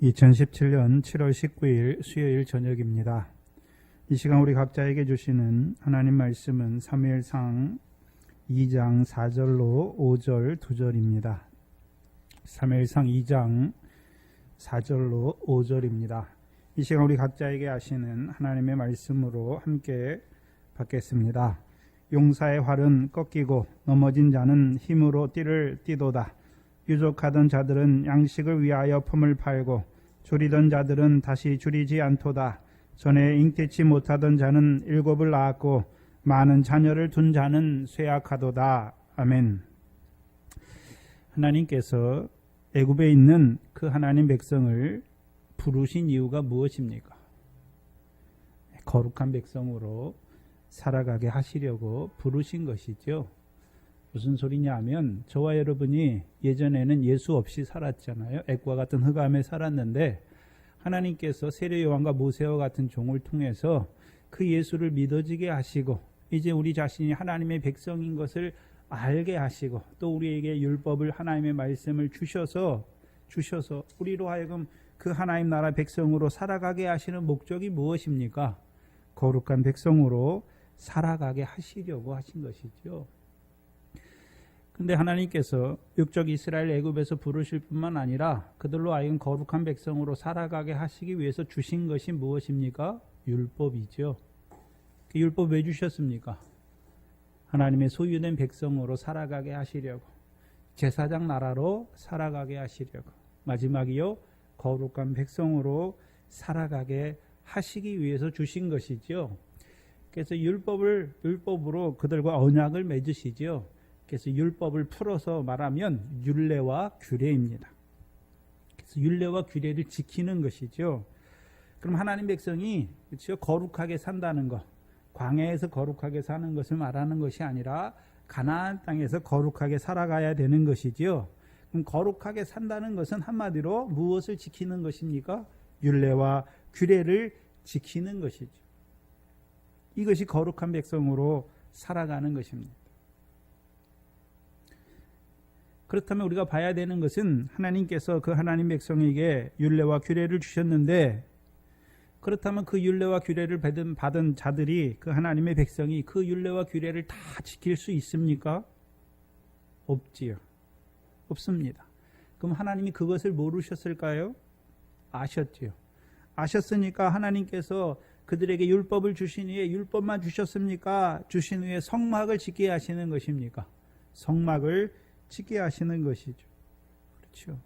2017년 7월 19일 수요일 저녁입니다. 이 시간 우리 각자에게 주시는 하나님 말씀은 사무엘상 2장 4절로 5절 2절입니다. 사무엘상 2장 4절로 5절입니다. 이 시간 우리 각자에게 하시는 하나님의 말씀으로 함께 받겠습니다. 용사의 활은 꺾이고 넘어진 자는 힘으로 띠를 띠도다. 유족하던 자들은 양식을 위하여 품을 팔고 줄이던 자들은 다시 줄이지 않도다. 전에 잉태치 못하던 자는 7을 낳았고 많은 자녀를 둔 자는 쇠약하도다. 아멘. 하나님께서 애굽에 있는 그 하나님 백성을 부르신 이유가 무엇입니까? 거룩한 백성으로 살아가게 하시려고 부르신 것이죠. 무슨 소리냐 하면 저와 여러분이 예전에는 예수 없이 살았잖아요. 액과 같은 흑암에 살았는데 하나님께서 세례 요한과 모세와 같은 종을 통해서 그 예수를 믿어지게 하시고 이제 우리 자신이 하나님의 백성인 것을 알게 하시고 또 우리에게 율법을 하나님의 말씀을 주셔서 우리로 하여금 그 하나님 나라 백성으로 살아가게 하시는 목적이 무엇입니까? 거룩한 백성으로 살아가게 하시려고 하신 것이죠. 근데 하나님께서 육적 이스라엘 애굽에서 부르실 뿐만 아니라 그들로 하여금 거룩한 백성으로 살아가게 하시기 위해서 주신 것이 무엇입니까? 율법이죠. 그 율법 왜 주셨습니까? 하나님의 소유된 백성으로 살아가게 하시려고, 제사장 나라로 살아가게 하시려고, 마지막이요 거룩한 백성으로 살아가게 하시기 위해서 주신 것이죠. 그래서 율법으로 그들과 언약을 맺으시죠. 그래서 율법을 풀어서 말하면 율례와 규례입니다. 그래서 율례와 규례를 지키는 것이죠. 그럼 하나님 백성이 그렇죠? 거룩하게 산다는 것, 광야에서 거룩하게 사는 것을 말하는 것이 아니라 가나안 땅에서 거룩하게 살아가야 되는 것이죠. 그럼 거룩하게 산다는 것은 한마디로 무엇을 지키는 것입니까? 율례와 규례를 지키는 것이죠. 이것이 거룩한 백성으로 살아가는 것입니다. 그렇다면 우리가 봐야 되는 것은 하나님께서 그 하나님 백성에게 율례와 규례를 주셨는데 그렇다면 그 율례와 규례를 받은 자들이 그 하나님의 백성이 그 율례와 규례를 다 지킬 수 있습니까? 없지요. 없습니다. 그럼 하나님이 그것을 모르셨을까요? 아셨지요. 아셨으니까 하나님께서 그들에게 율법을 주신 후에 율법만 주셨습니까? 주신 후에 성막을 짓게 하시는 것입니까? 성막을 짓게 하시는 것이죠. 그렇죠.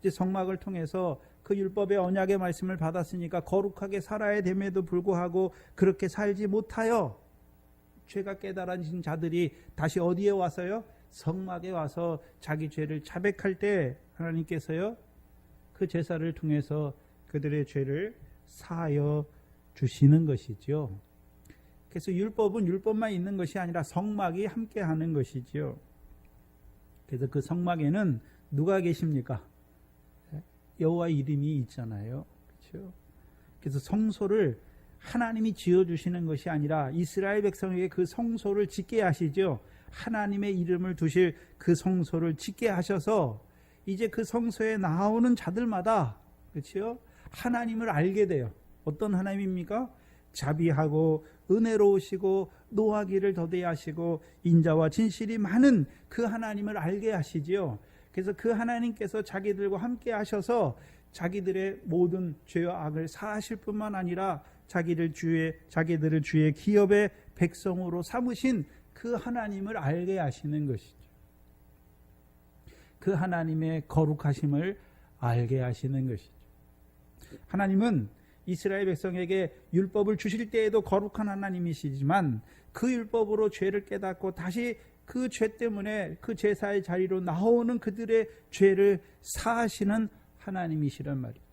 이제 성막을 통해서 그 율법의 언약의 말씀을 받았으니까 거룩하게 살아야 됨에도 불구하고 그렇게 살지 못하여 죄가 깨달아진 자들이 다시 어디에 와서요? 성막에 와서 자기 죄를 자백할 때 하나님께서요 그 제사를 통해서 그들의 죄를 사하여 주시는 것이죠. 그래서 율법은 율법만 있는 것이 아니라 성막이 함께 하는 것이죠. 그래서 그 성막에는 누가 계십니까? 여호와 이름이 있잖아요. 그렇죠? 그래서 성소를 하나님이 지어주시는 것이 아니라 이스라엘 백성에게 그 성소를 짓게 하시죠. 하나님의 이름을 두실 그 성소를 짓게 하셔서 이제 그 성소에 나오는 자들마다 그렇죠? 하나님을 알게 돼요. 어떤 하나님입니까? 자비하고 은혜로우시고 노하기를 더디게 하시고 인자와 진실이 많은 그 하나님을 알게 하시지요. 그래서 그 하나님께서 자기들과 함께 하셔서 자기들의 모든 죄와 악을 사하실 뿐만 아니라 자기들을 주의 기업의 백성으로 삼으신 그 하나님을 알게 하시는 것이죠. 그 하나님의 거룩하심을 알게 하시는 것이죠. 하나님은 이스라엘 백성에게 율법을 주실 때에도 거룩한 하나님이시지만 그 율법으로 죄를 깨닫고 다시 그 죄 때문에 그 제사의 자리로 나오는 그들의 죄를 사하시는 하나님이시란 말이죠.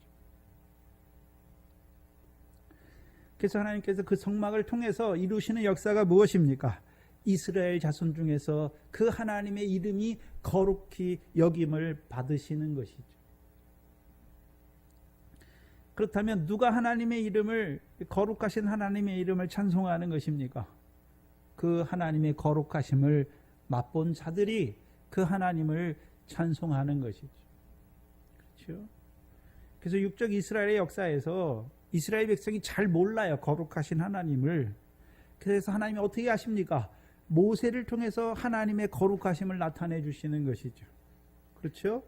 그래서 하나님께서 그 성막을 통해서 이루시는 역사가 무엇입니까? 이스라엘 자손 중에서 그 하나님의 이름이 거룩히 여김을 받으시는 것이죠. 그렇다면 누가 하나님의 이름을 거룩하신 하나님의 이름을 찬송하는 것입니까? 그 하나님의 거룩하심을 맛본 자들이 그 하나님을 찬송하는 것이죠. 그렇죠? 그래서 육적 이스라엘의 역사에서 이스라엘 백성이 잘 몰라요. 거룩하신 하나님을. 그래서 하나님이 어떻게 하십니까? 모세를 통해서 하나님의 거룩하심을 나타내 주시는 것이죠. 그렇죠?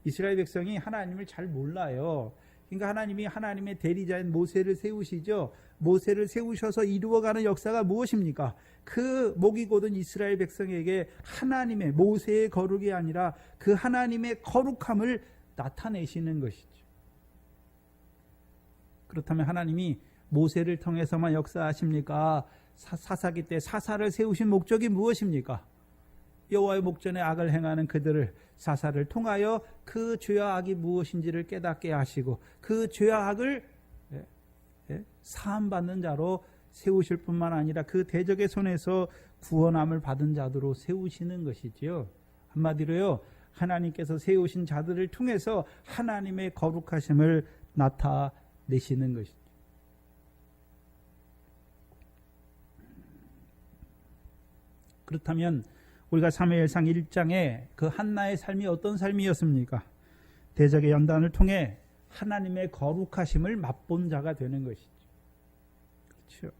이스라엘 백성이 하나님을 잘 몰라요. 그러니까 하나님이 하나님의 대리자인 모세를 세우시죠. 모세를 세우셔서 이루어가는 역사가 무엇입니까? 그 목이 곧은 이스라엘 백성에게 하나님의 모세의 거룩이 아니라 그 하나님의 거룩함을 나타내시는 것이죠. 그렇다면 하나님이 모세를 통해서만 역사하십니까? 사사기 때 사사를 세우신 목적이 무엇입니까? 여호와의 목전에 악을 행하는 그들을 사사를 통하여 그 죄와 악이 무엇인지를 깨닫게 하시고 그 죄와 악을 사함받는 자로 세우실 뿐만 아니라 그 대적의 손에서 구원함을 받은 자들로 세우시는 것이지요. 한마디로요, 하나님께서 세우신 자들을 통해서 하나님의 거룩하심을 나타내시는 것이죠. 그렇다면 우리가 사무엘상 1장에 그 한나의 삶이 어떤 삶이었습니까? 대적의 연단을 통해 하나님의 거룩하심을 맛본 자가 되는 것이죠. 그렇죠?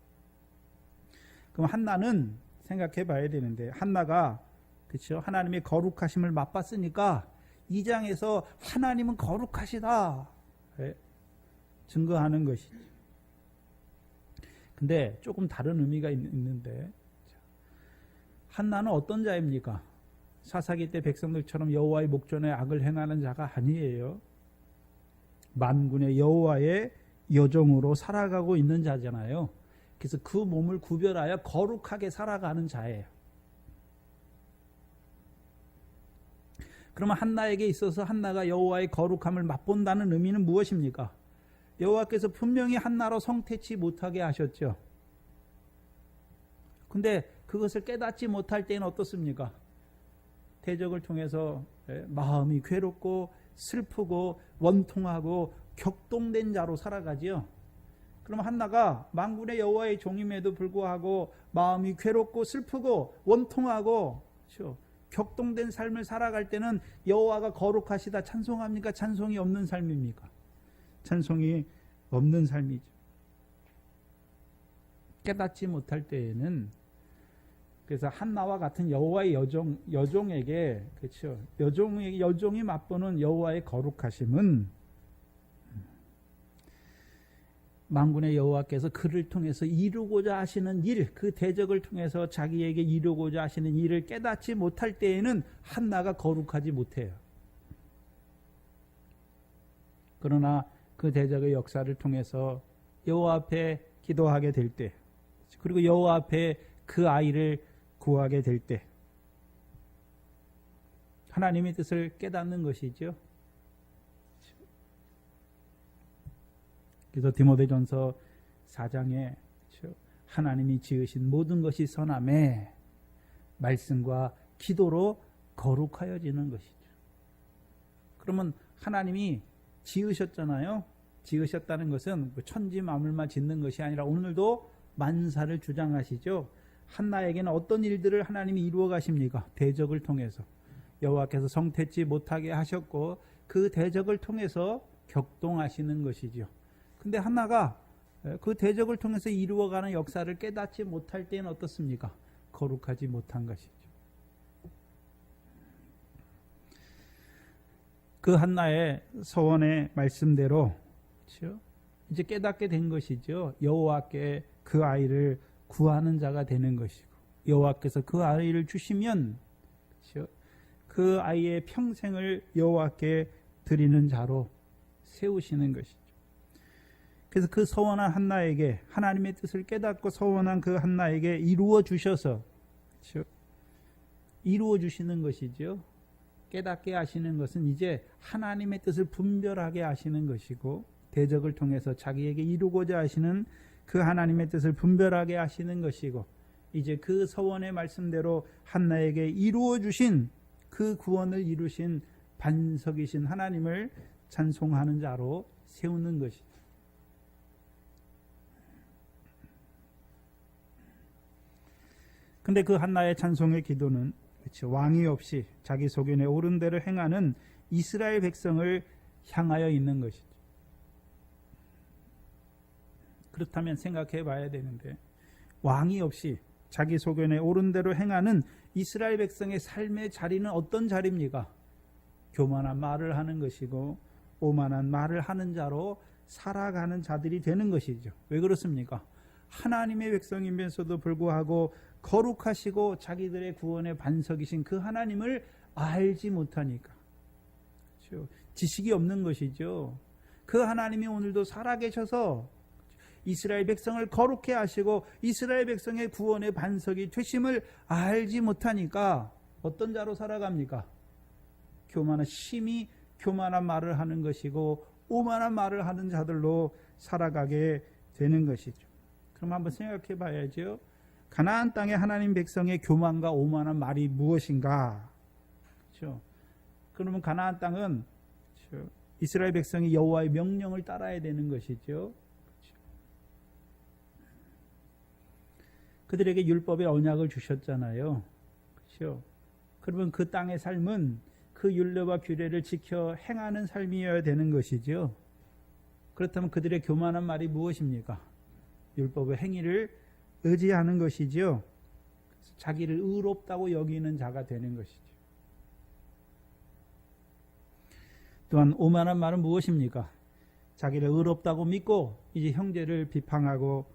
그럼 한나는 생각해 봐야 되는데, 한나가 그렇죠? 하나님의 거룩하심을 맛봤으니까 2장에서 하나님은 거룩하시다 증거하는 것이죠. 근데 조금 다른 의미가 있는데, 한나는 어떤 자입니까? 사사기 때 백성들처럼 여호와의 목전에 악을 행하는 자가 아니에요. 만군의 여호와의 여종으로 살아가고 있는 자잖아요. 그래서 그 몸을 구별하여 거룩하게 살아가는 자예요. 그러면 한나에게 있어서 한나가 여호와의 거룩함을 맛본다는 의미는 무엇입니까? 여호와께서 분명히 한나로 성태치 못하게 하셨죠. 근데 그것을 깨닫지 못할 때는 어떻습니까? 대적을 통해서 마음이 괴롭고 슬프고 원통하고 격동된 자로 살아가지요. 그럼 한나가 만군의 여호와의 종임에도 불구하고 마음이 괴롭고 슬프고 원통하고 그렇죠? 격동된 삶을 살아갈 때는 여호와가 거룩하시다 찬송합니까? 찬송이 없는 삶입니까? 찬송이 없는 삶이죠. 깨닫지 못할 때에는, 그래서 한나와 같은 여호와의 여종에게, 그렇죠? 여종이 맛보는 여호와의 거룩하심은 만군의 여호와께서 그를 통해서 이루고자 하시는 일, 그 대적을 통해서 자기에게 이루고자 하시는 일을 깨닫지 못할 때에는 한나가 거룩하지 못해요. 그러나 그 대적의 역사를 통해서 여호와 앞에 기도하게 될 때, 그리고 여호와 앞에 그 아이를 구하게 될 때 하나님의 뜻을 깨닫는 것이죠. 그래서 디모데전서 4장에 하나님이 지으신 모든 것이 선함에 말씀과 기도로 거룩하여지는 것이죠. 그러면 하나님이 지으셨잖아요. 지으셨다는 것은 천지 만물만 짓는 것이 아니라 오늘도 만사를 주장하시죠. 한나에게는 어떤 일들을 하나님이 이루어 가십니까? 대적을 통해서 여호와께서 성태치 못하게 하셨고 그 대적을 통해서 격동하시는 것이죠. 근데 한나가 그 대적을 통해서 이루어가는 역사를 깨닫지 못할 때는 어떻습니까? 거룩하지 못한 것이죠. 그 한나의 서원의 말씀대로 그렇죠? 이제 깨닫게 된 것이죠. 여호와께 그 아이를 구하는 자가 되는 것이고, 여호와께서 그 아이를 주시면 그렇죠? 그 아이의 평생을 여호와께 드리는 자로 세우시는 것이죠. 그래서 그 서원한 한나에게, 하나님의 뜻을 깨닫고 서원한 그 한나에게 이루어 주셔서 그렇죠? 이루어 주시는 것이죠. 깨닫게 하시는 것은 이제 하나님의 뜻을 분별하게 하시는 것이고, 대적을 통해서 자기에게 이루고자 하시는 그 하나님의 뜻을 분별하게 하시는 것이고, 이제 그 서원의 말씀대로 한나에게 이루어 주신 그 구원을 이루신 반석이신 하나님을 찬송하는 자로 세우는 것이죠. 근데 그 한나의 찬송의 기도는 그렇죠, 왕이 없이 자기 소견에 옳은 대로 행하는 이스라엘 백성을 향하여 있는 것이죠. 그렇다면 생각해 봐야 되는데, 왕이 없이 자기 소견에 옳은 대로 행하는 이스라엘 백성의 삶의 자리는 어떤 자리입니까? 교만한 말을 하는 것이고 오만한 말을 하는 자로 살아가는 자들이 되는 것이죠. 왜 그렇습니까? 하나님의 백성이면서도 불구하고 거룩하시고 자기들의 구원의 반석이신 그 하나님을 알지 못하니까, 그렇죠? 지식이 없는 것이죠. 그 하나님이 오늘도 살아계셔서 이스라엘 백성을 거룩해 하시고 이스라엘 백성의 구원의 반석이 되심을 알지 못하니까 어떤 자로 살아갑니까? 심히 교만한 말을 하는 것이고 오만한 말을 하는 자들로 살아가게 되는 것이죠. 그럼 한번 생각해 봐야죠. 가나안 땅의 하나님 백성의 교만과 오만한 말이 무엇인가? 그렇죠? 그러면 가나안 땅은, 그렇죠, 이스라엘 백성이 여호와의 명령을 따라야 되는 것이죠. 그들에게 율법의 언약을 주셨잖아요. 그렇죠? 그러면 그 땅의 삶은 그 율례와 규례를 지켜 행하는 삶이어야 되는 것이죠. 그렇다면 그들의 교만한 말이 무엇입니까? 율법의 행위를 의지하는 것이죠. 자기를 의롭다고 여기는 자가 되는 것이죠. 또한 오만한 말은 무엇입니까? 자기를 의롭다고 믿고 이제 형제를 비방하고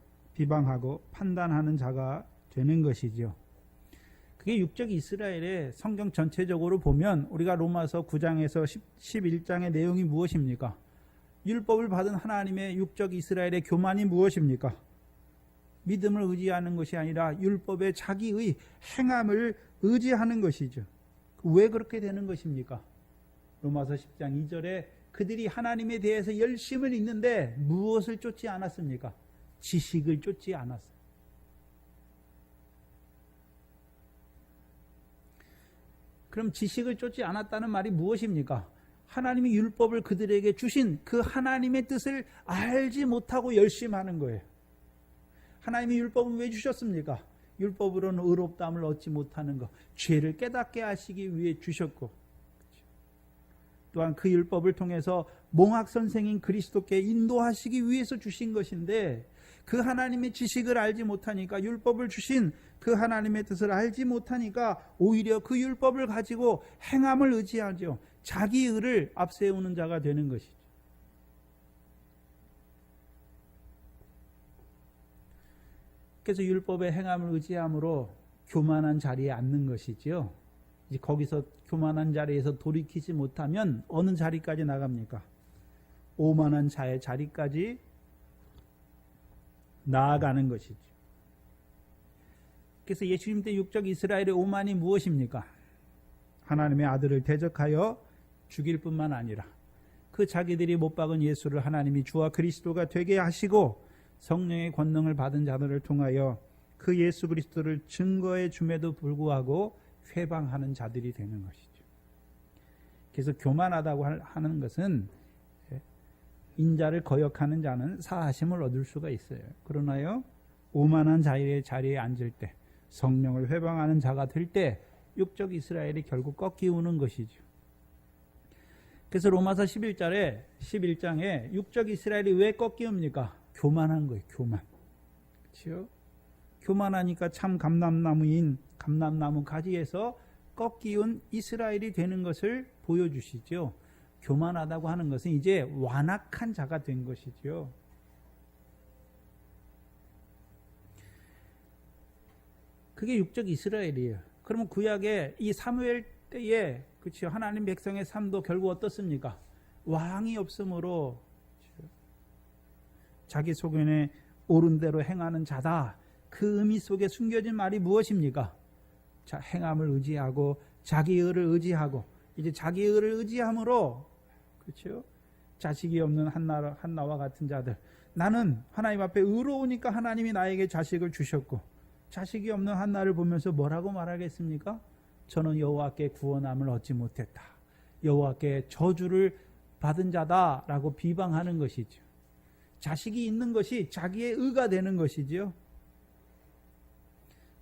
판단하는 자가 되는 것이죠. 그게 육적 이스라엘의 성경 전체적으로 보면 우리가 로마서 9장에서 11장의 내용이 무엇입니까? 율법을 받은 하나님의 육적 이스라엘의 교만이 무엇입니까? 믿음을 의지하는 것이 아니라 율법의 자기의 행함을 의지하는 것이죠. 왜 그렇게 되는 것입니까? 로마서 10장 2절에 그들이 하나님에 대해서 열심을 잇는데 무엇을 쫓지 않았습니까? 지식을 쫓지 않았어요. 그럼 지식을 쫓지 않았다는 말이 무엇입니까? 하나님이 율법을 그들에게 주신 그 하나님의 뜻을 알지 못하고 열심하는 거예요. 하나님이 율법은 왜 주셨습니까? 율법으로는 의롭다함을 얻지 못하는 것, 죄를 깨닫게 하시기 위해 주셨고, 또한 그 율법을 통해서 몽학 선생인 그리스도께 인도하시기 위해서 주신 것인데, 그 하나님의 지식을 알지 못하니까, 율법을 주신 그 하나님의 뜻을 알지 못하니까 오히려 그 율법을 가지고 행함을 의지하죠. 자기 의를 앞세우는 자가 되는 것이죠. 그래서 율법의 행함을 의지함으로 교만한 자리에 앉는 것이지요. 이제 거기서 교만한 자리에서 돌이키지 못하면 어느 자리까지 나갑니까? 오만한 자의 자리까지 나아가는 것이죠. 그래서 예수님 때 육적 이스라엘의 오만이 무엇입니까? 하나님의 아들을 대적하여 죽일 뿐만 아니라 그 자기들이 못 박은 예수를 하나님이 주와 그리스도가 되게 하시고 성령의 권능을 받은 자들을 통하여 그 예수 그리스도를 증거해 줌에도 불구하고 회방하는 자들이 되는 것이죠. 그래서 교만하다고 하는 것은 인자를 거역하는 자는 사하심을 얻을 수가 있어요. 그러나요, 오만한 자리에 앉을 때, 성령을 회방하는 자가 될 때 육적 이스라엘이 결국 꺾이우는 것이죠. 그래서 로마서 11장에 육적 이스라엘이 왜 꺾이웁니까? 교만한 거예요. 교만. 그렇죠? 교만하니까 참 감람나무 가지에서 꺾이운 이스라엘이 되는 것을 보여주시죠. 교만하다고 하는 것은 이제 완악한 자가 된 것이죠. 그게 육적 이스라엘이에요. 그러면 구약의 이 사무엘 때에, 그렇죠, 하나님 백성의 삶도 결국 어떻습니까? 왕이 없으므로 자기 소견에 옳은 대로 행하는 자다. 그 의미 속에 숨겨진 말이 무엇입니까? 자, 행함을 의지하고 자기 의를 의지하고 이제 자기 의를 의지함으로, 그렇죠, 자식이 없는 한나와 같은 자들, 나는 하나님 앞에 의로우니까 하나님이 나에게 자식을 주셨고, 자식이 없는 한나를 보면서 뭐라고 말하겠습니까? 저는 여호와께 구원함을 얻지 못했다, 여호와께 저주를 받은 자다라고 비방하는 것이죠. 자식이 있는 것이 자기의 의가 되는 것이지요.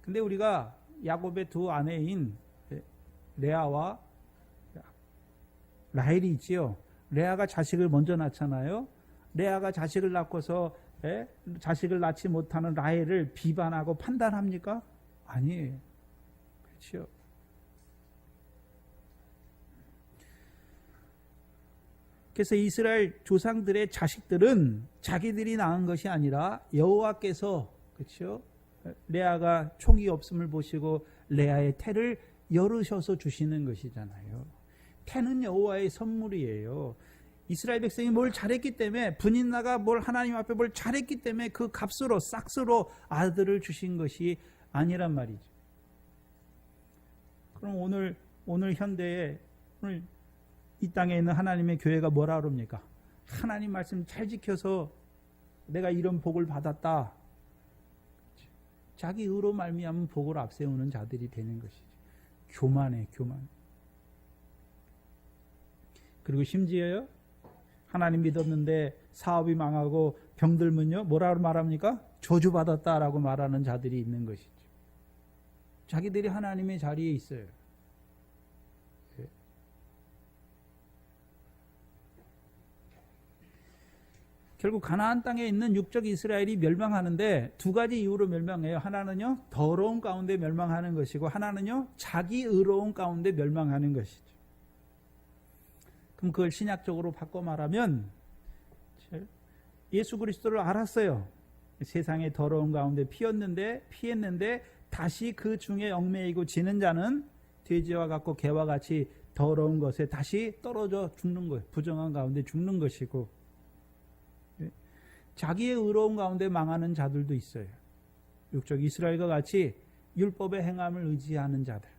근데 우리가 야곱의 두 아내인 레아와 라헬이 있지요. 레아가 자식을 먼저 낳잖아요. 레아가 자식을 낳고서 자식을 낳지 못하는 라헬을 비반하고 판단합니까? 아니에요. 그렇죠. 그래서 이스라엘 조상들의 자식들은 자기들이 낳은 것이 아니라 여호와께서, 그렇죠? 레아가 총이 없음을 보시고 레아의 태를 열으셔서 주시는 것이잖아요. 태는 여호와의 선물이에요. 이스라엘 백성이 뭘 잘했기 때문에, 분인나가 뭘 하나님 앞에 뭘 잘했기 때문에 그 값으로 싹스로 아들을 주신 것이 아니란 말이죠. 그럼 오늘 현대에, 오늘 이 땅에 있는 하나님의 교회가 뭐라 그럽니까? 하나님 말씀 잘 지켜서 내가 이런 복을 받았다. 자기 의로 말미암은 복을 앞세우는 자들이 되는 것이죠. 교만해, 교만. 그리고 심지어요, 하나님 믿었는데 사업이 망하고 병들면요, 뭐라고 말합니까? 저주받았다라고 말하는 자들이 있는 것이죠. 자기들이 하나님의 자리에 있어요. 결국 가나안 땅에 있는 육적 이스라엘이 멸망하는데 두 가지 이유로 멸망해요. 하나는요, 더러운 가운데 멸망하는 것이고, 하나는요, 자기 의로운 가운데 멸망하는 것이죠. 그럼 그걸 신약적으로 바꿔 말하면, 예수 그리스도를 알았어요. 세상의 더러운 가운데 피했는데 다시 그 중에 얽매이고 지는 자는 돼지와 같고 개와 같이 더러운 것에 다시 떨어져 죽는 거예요. 부정한 가운데 죽는 것이고, 자기의 의로운 가운데 망하는 자들도 있어요. 육적 이스라엘과 같이 율법의 행함을 의지하는 자들.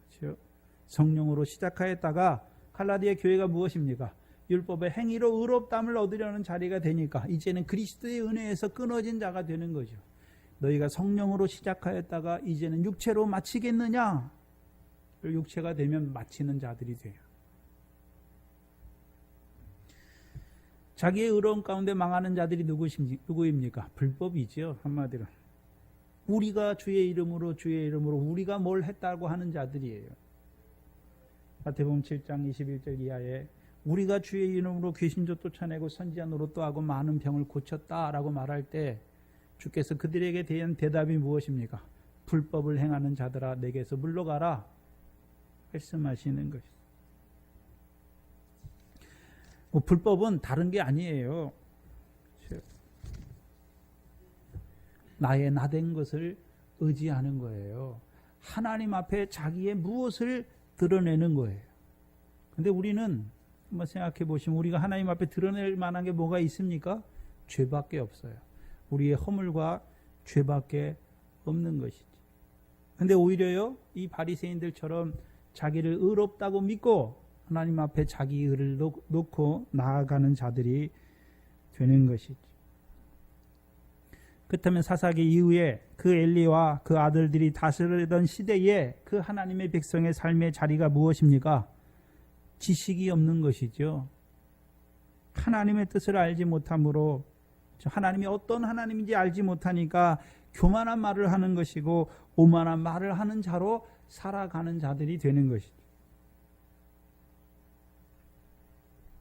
그렇죠? 성령으로 시작하였다가 갈라디아 교회가 무엇입니까? 율법의 행위로 의롭다함을 얻으려는 자리가 되니까 이제는 그리스도의 은혜에서 끊어진 자가 되는 거죠. 너희가 성령으로 시작하였다가 이제는 육체로 마치겠느냐? 육체가 되면 마치는 자들이 돼요. 자기의 의로운 가운데 망하는 자들이 누구입니까? 불법이지요. 한마디로. 우리가 주의 이름으로 우리가 뭘 했다고 하는 자들이에요. 마태복음 7장 21절 이하에 우리가 주의 이름으로 귀신도 쫓아내고 선지자 노릇도 하고 많은 병을 고쳤다라고 말할 때 주께서 그들에게 대한 대답이 무엇입니까? 불법을 행하는 자들아 내게서 물러가라 말씀하시는 것이죠. 불법은 다른 게 아니에요. 나의 나된 것을 의지하는 거예요. 하나님 앞에 자기의 무엇을 드러내는 거예요. 근데 우리는 한번 생각해 보시면 우리가 하나님 앞에 드러낼 만한 게 뭐가 있습니까? 죄밖에 없어요. 우리의 허물과 죄밖에 없는 것이지. 근데 오히려요, 이 바리새인들처럼 자기를 의롭다고 믿고 하나님 앞에 자기 의를 놓고 나아가는 자들이 되는 것이죠. 그렇다면 사사기 이후에 그 엘리와 그 아들들이 다스리던 시대에 그 하나님의 백성의 삶의 자리가 무엇입니까? 지식이 없는 것이죠. 하나님의 뜻을 알지 못함으로, 하나님이 어떤 하나님인지 알지 못하니까 교만한 말을 하는 것이고 오만한 말을 하는 자로 살아가는 자들이 되는 것이죠.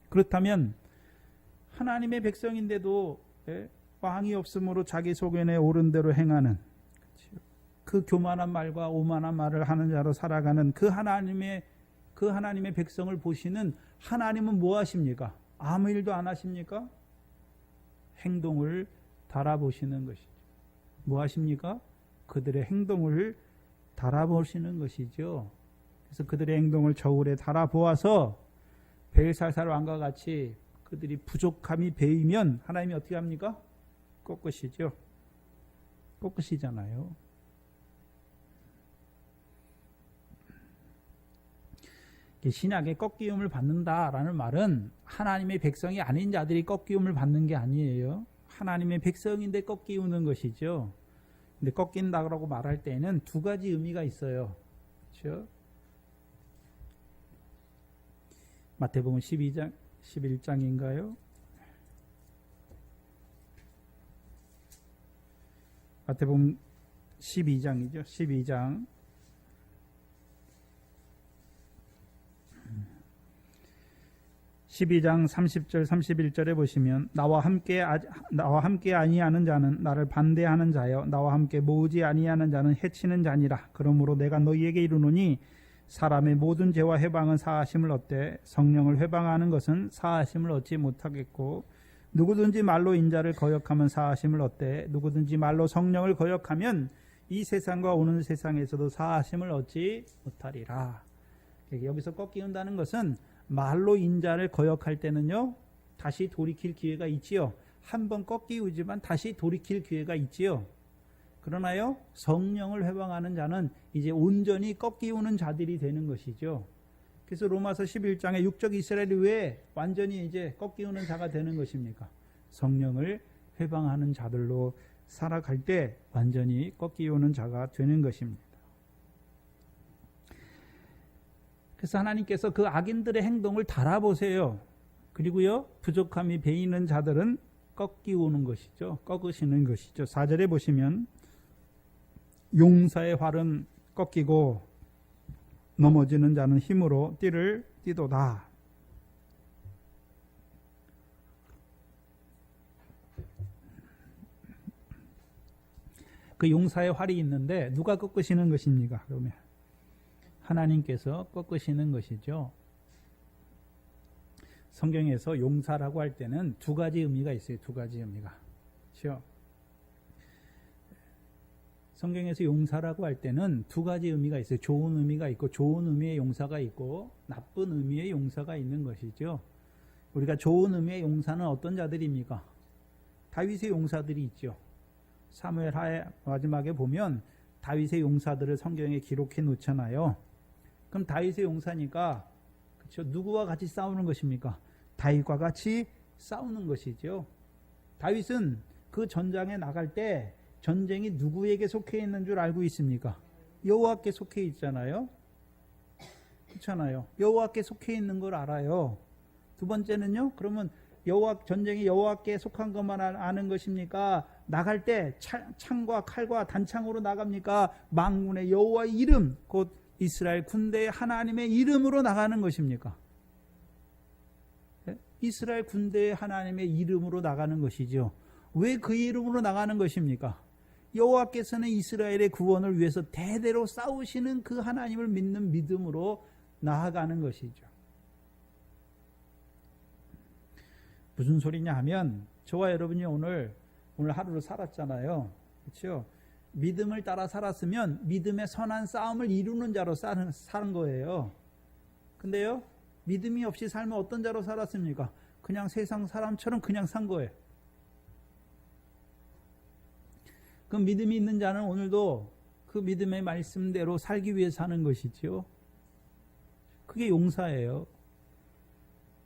그렇다면 하나님의 백성인데도 왕이 없으므로 자기 소견에 옳은 대로 행하는 그 교만한 말과 오만한 말을 하는 자로 살아가는 그 하나님의 백성을 보시는 하나님은 뭐 하십니까? 아무 일도 안 하십니까? 행동을 달아보시는 것이죠. 뭐 하십니까? 그들의 행동을 달아보시는 것이죠. 그래서 그들의 행동을 저울에 달아보아서 벨사살 왕과 같이 그들이 부족함이 배이면 하나님이 어떻게 합니까? 꺾으시죠. 꺾으시잖아요. 신약에 꺾기움을 받는다라는 말은 하나님의 백성이 아닌 자들이 꺾기움을 받는 게 아니에요. 하나님의 백성인데 꺾기우는 것이죠. 근데 꺾인다고 말할 때에는 두 가지 의미가 있어요. 그렇죠? 마태복음 12장, 11장인가요? 마태복음 12장이죠. 12장. 12장 30절 31절에 보시면 나와 함께 아니하는 자는 나를 반대하는 자여 나와 함께 모으지 아니하는 자는 해치는 자니라. 그러므로 내가 너희에게 이르노니 사람의 모든 죄와 회방은 사하심을 얻되 성령을 회방하는 것은 사하심을 얻지 못하겠고 누구든지 말로 인자를 거역하면 사하심을 얻되 누구든지 말로 성령을 거역하면 이 세상과 오는 세상에서도 사하심을 얻지 못하리라. 여기서 꺾이운다는 것은 말로 인자를 거역할 때는요 다시 돌이킬 기회가 있지요. 한번 꺾이우지만 다시 돌이킬 기회가 있지요. 그러나요 성령을 회방하는 자는 이제 온전히 꺾이우는 자들이 되는 것이죠. 그래서 로마서 11장에 육적 이스라엘이 왜 완전히 이제 꺾이우는 자가 되는 것입니까? 성령을 회방하는 자들로 살아갈 때 완전히 꺾이우는 자가 되는 것입니다. 그래서 하나님께서 그 악인들의 행동을 달아보세요. 그리고요 부족함이 배이는 자들은 꺾이우는 것이죠. 꺾으시는 것이죠. 4절에 보시면 용사의 활은 꺾이고 넘어지는 자는 힘으로 띠를 띠도다. 그 용사의 활이 있는데 누가 꺾으시는 것입니까? 그러면 하나님께서 꺾으시는 것이죠. 성경에서 용사라고 할 때는 두 가지 의미가 있어요. 두 가지 의미가. 그렇죠? 성경에서 용사라고 할 때는 두 가지 의미가 있어요. 좋은 의미가 있고 좋은 의미의 용사가 있고 나쁜 의미의 용사가 있는 것이죠. 우리가 좋은 의미의 용사는 어떤 자들입니까? 다윗의 용사들이 있죠. 사무엘 하의 마지막에 보면 다윗의 용사들을 성경에 기록해 놓잖아요. 그럼 다윗의 용사니까 그렇죠? 누구와 같이 싸우는 것입니까? 다윗과 같이 싸우는 것이죠. 다윗은 그 전장에 나갈 때 전쟁이 누구에게 속해 있는 줄 알고 있습니까? 여호와께 속해 있잖아요. 그렇잖아요. 여호와께 속해 있는 걸 알아요. 두 번째는요. 그러면 전쟁이 여호와께 속한 것만 아는 것입니까? 나갈 때 창과 칼과 단창으로 나갑니까? 만군의 여호와의 이름, 곧 이스라엘 군대의 하나님의 이름으로 나가는 것입니까? 이스라엘 군대의 하나님의 이름으로 나가는 것이죠. 왜 그 이름으로 나가는 것입니까? 여호와께서는 이스라엘의 구원을 위해서 대대로 싸우시는 그 하나님을 믿는 믿음으로 나아가는 것이죠. 무슨 소리냐 하면 저와 여러분이 오늘 하루를 살았잖아요. 그렇죠? 믿음을 따라 살았으면 믿음의 선한 싸움을 이루는 자로 사는 거예요. 근데요, 믿음이 없이 살면 어떤 자로 살았습니까? 그냥 세상 사람처럼 그냥 산 거예요. 그 믿음이 있는 자는 오늘도 그 믿음의 말씀대로 살기 위해 사는 것이죠. 그게 용사예요.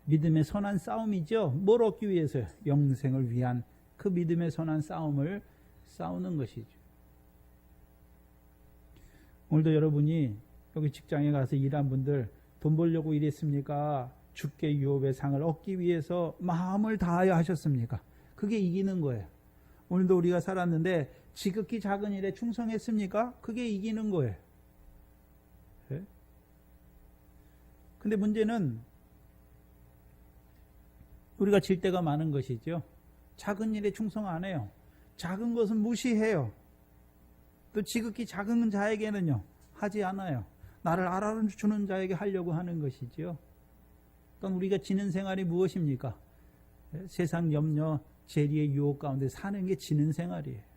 믿음의 선한 싸움이죠. 뭘 얻기 위해서요? 영생을 위한 그 믿음의 선한 싸움을 싸우는 것이죠. 오늘도 여러분이 여기 직장에 가서 일한 분들 돈 벌려고 일했습니까? 주께 유업의 상을 얻기 위해서 마음을 다하여 하셨습니까? 그게 이기는 거예요. 오늘도 우리가 살았는데 지극히 작은 일에 충성했습니까? 그게 이기는 거예요. 네? 근데 문제는 우리가 질 때가 많은 것이죠. 작은 일에 충성 안 해요. 작은 것은 무시해요. 또 지극히 작은 자에게는요, 하지 않아요. 나를 알아주는 자에게 하려고 하는 것이죠. 그러니까 우리가 지는 생활이 무엇입니까? 세상 염려, 재리의 유혹 가운데 사는 게 지는 생활이에요.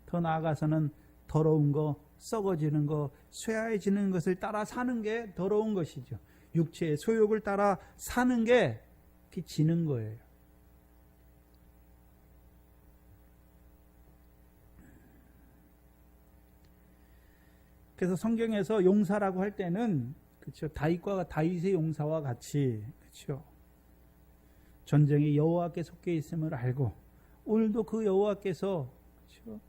더 나아가서는 더러운 거, 썩어지는 거, 쇠하해지는 것을 따라 사는 게 더러운 것이죠. 육체의 소욕을 따라 사는 게 지는 거예요. 그래서 성경에서 용사라고 할 때는 그렇죠. 다윗의 용사와 같이 그렇죠. 전쟁이 여호와께 속해 있음을 알고 오늘도 그 여호와께서 그렇죠.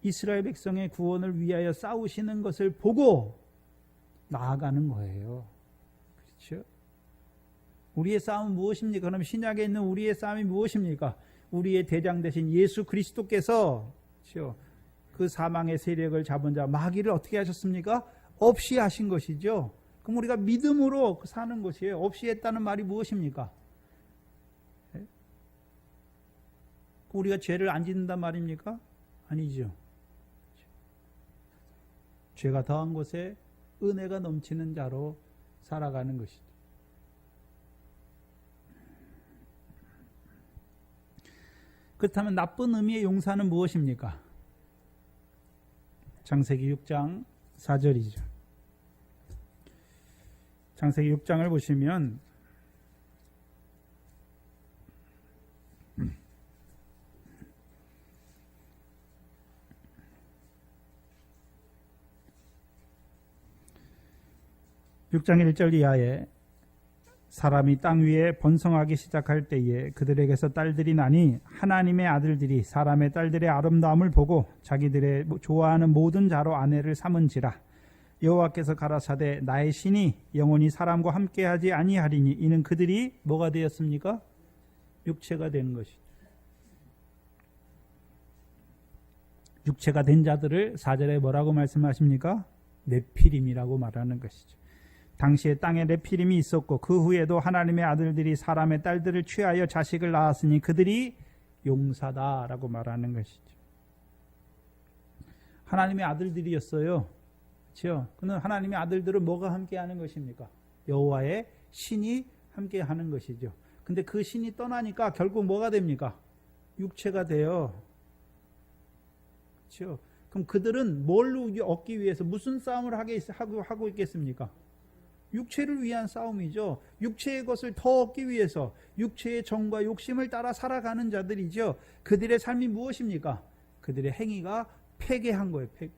이스라엘 백성의 구원을 위하여 싸우시는 것을 보고 나아가는 거예요. 그렇죠? 우리의 싸움은 무엇입니까? 그럼 신약에 있는 우리의 싸움이 무엇입니까? 우리의 대장 되신 예수 그리스도께서 그렇죠? 그 사망의 세력을 잡은 자 마귀를 어떻게 하셨습니까? 없이 하신 것이죠. 그럼 우리가 믿음으로 사는 것이에요. 없이 했다는 말이 무엇입니까? 우리가 죄를 안 짓는단 말입니까? 아니죠. 죄가 더한 곳에 은혜가 넘치는 자로 살아가는 것이죠. 그렇다면 나쁜 의미의 용사는 무엇입니까? 창세기 6장 4절이죠. 창세기 6장을 보시면 (6장 1절) 이하에 사람이 땅 위에 번성하기 시작할 때에 그들에게서 딸들이 나니 하나님의 아들들이 사람의 딸들의 아름다움을 보고 자기들의 좋아하는 모든 자로 아내를 삼은지라. 여호와께서 가라사대 나의 신이 영원히 사람과 함께하지 아니하리니 이는 그들이 뭐가 되었습니까? 육체가 된 것이죠. 육체가 된 자들을 4절에 뭐라고 말씀하십니까? 네피림이라고 말하는 것이죠. 당시에 땅에 네피림이 있었고 그 후에도 하나님의 아들들이 사람의 딸들을 취하여 자식을 낳았으니 그들이 용사다라고 말하는 것이죠. 하나님의 아들들이었어요. 그렇죠? 그는 하나님의 아들들은 뭐가 함께하는 것입니까? 여호와의 신이 함께하는 것이죠. 근데 그 신이 떠나니까 결국 뭐가 됩니까? 육체가 돼요. 그렇죠? 그럼 그들은 뭘 얻기 위해서 무슨 싸움을 하고 있겠습니까? 육체를 위한 싸움이죠. 육체의 것을 더 얻기 위해서 육체의 정과 욕심을 따라 살아가는 자들이죠. 그들의 삶이 무엇입니까? 그들의 행위가 패괴한 거예요. 패괴.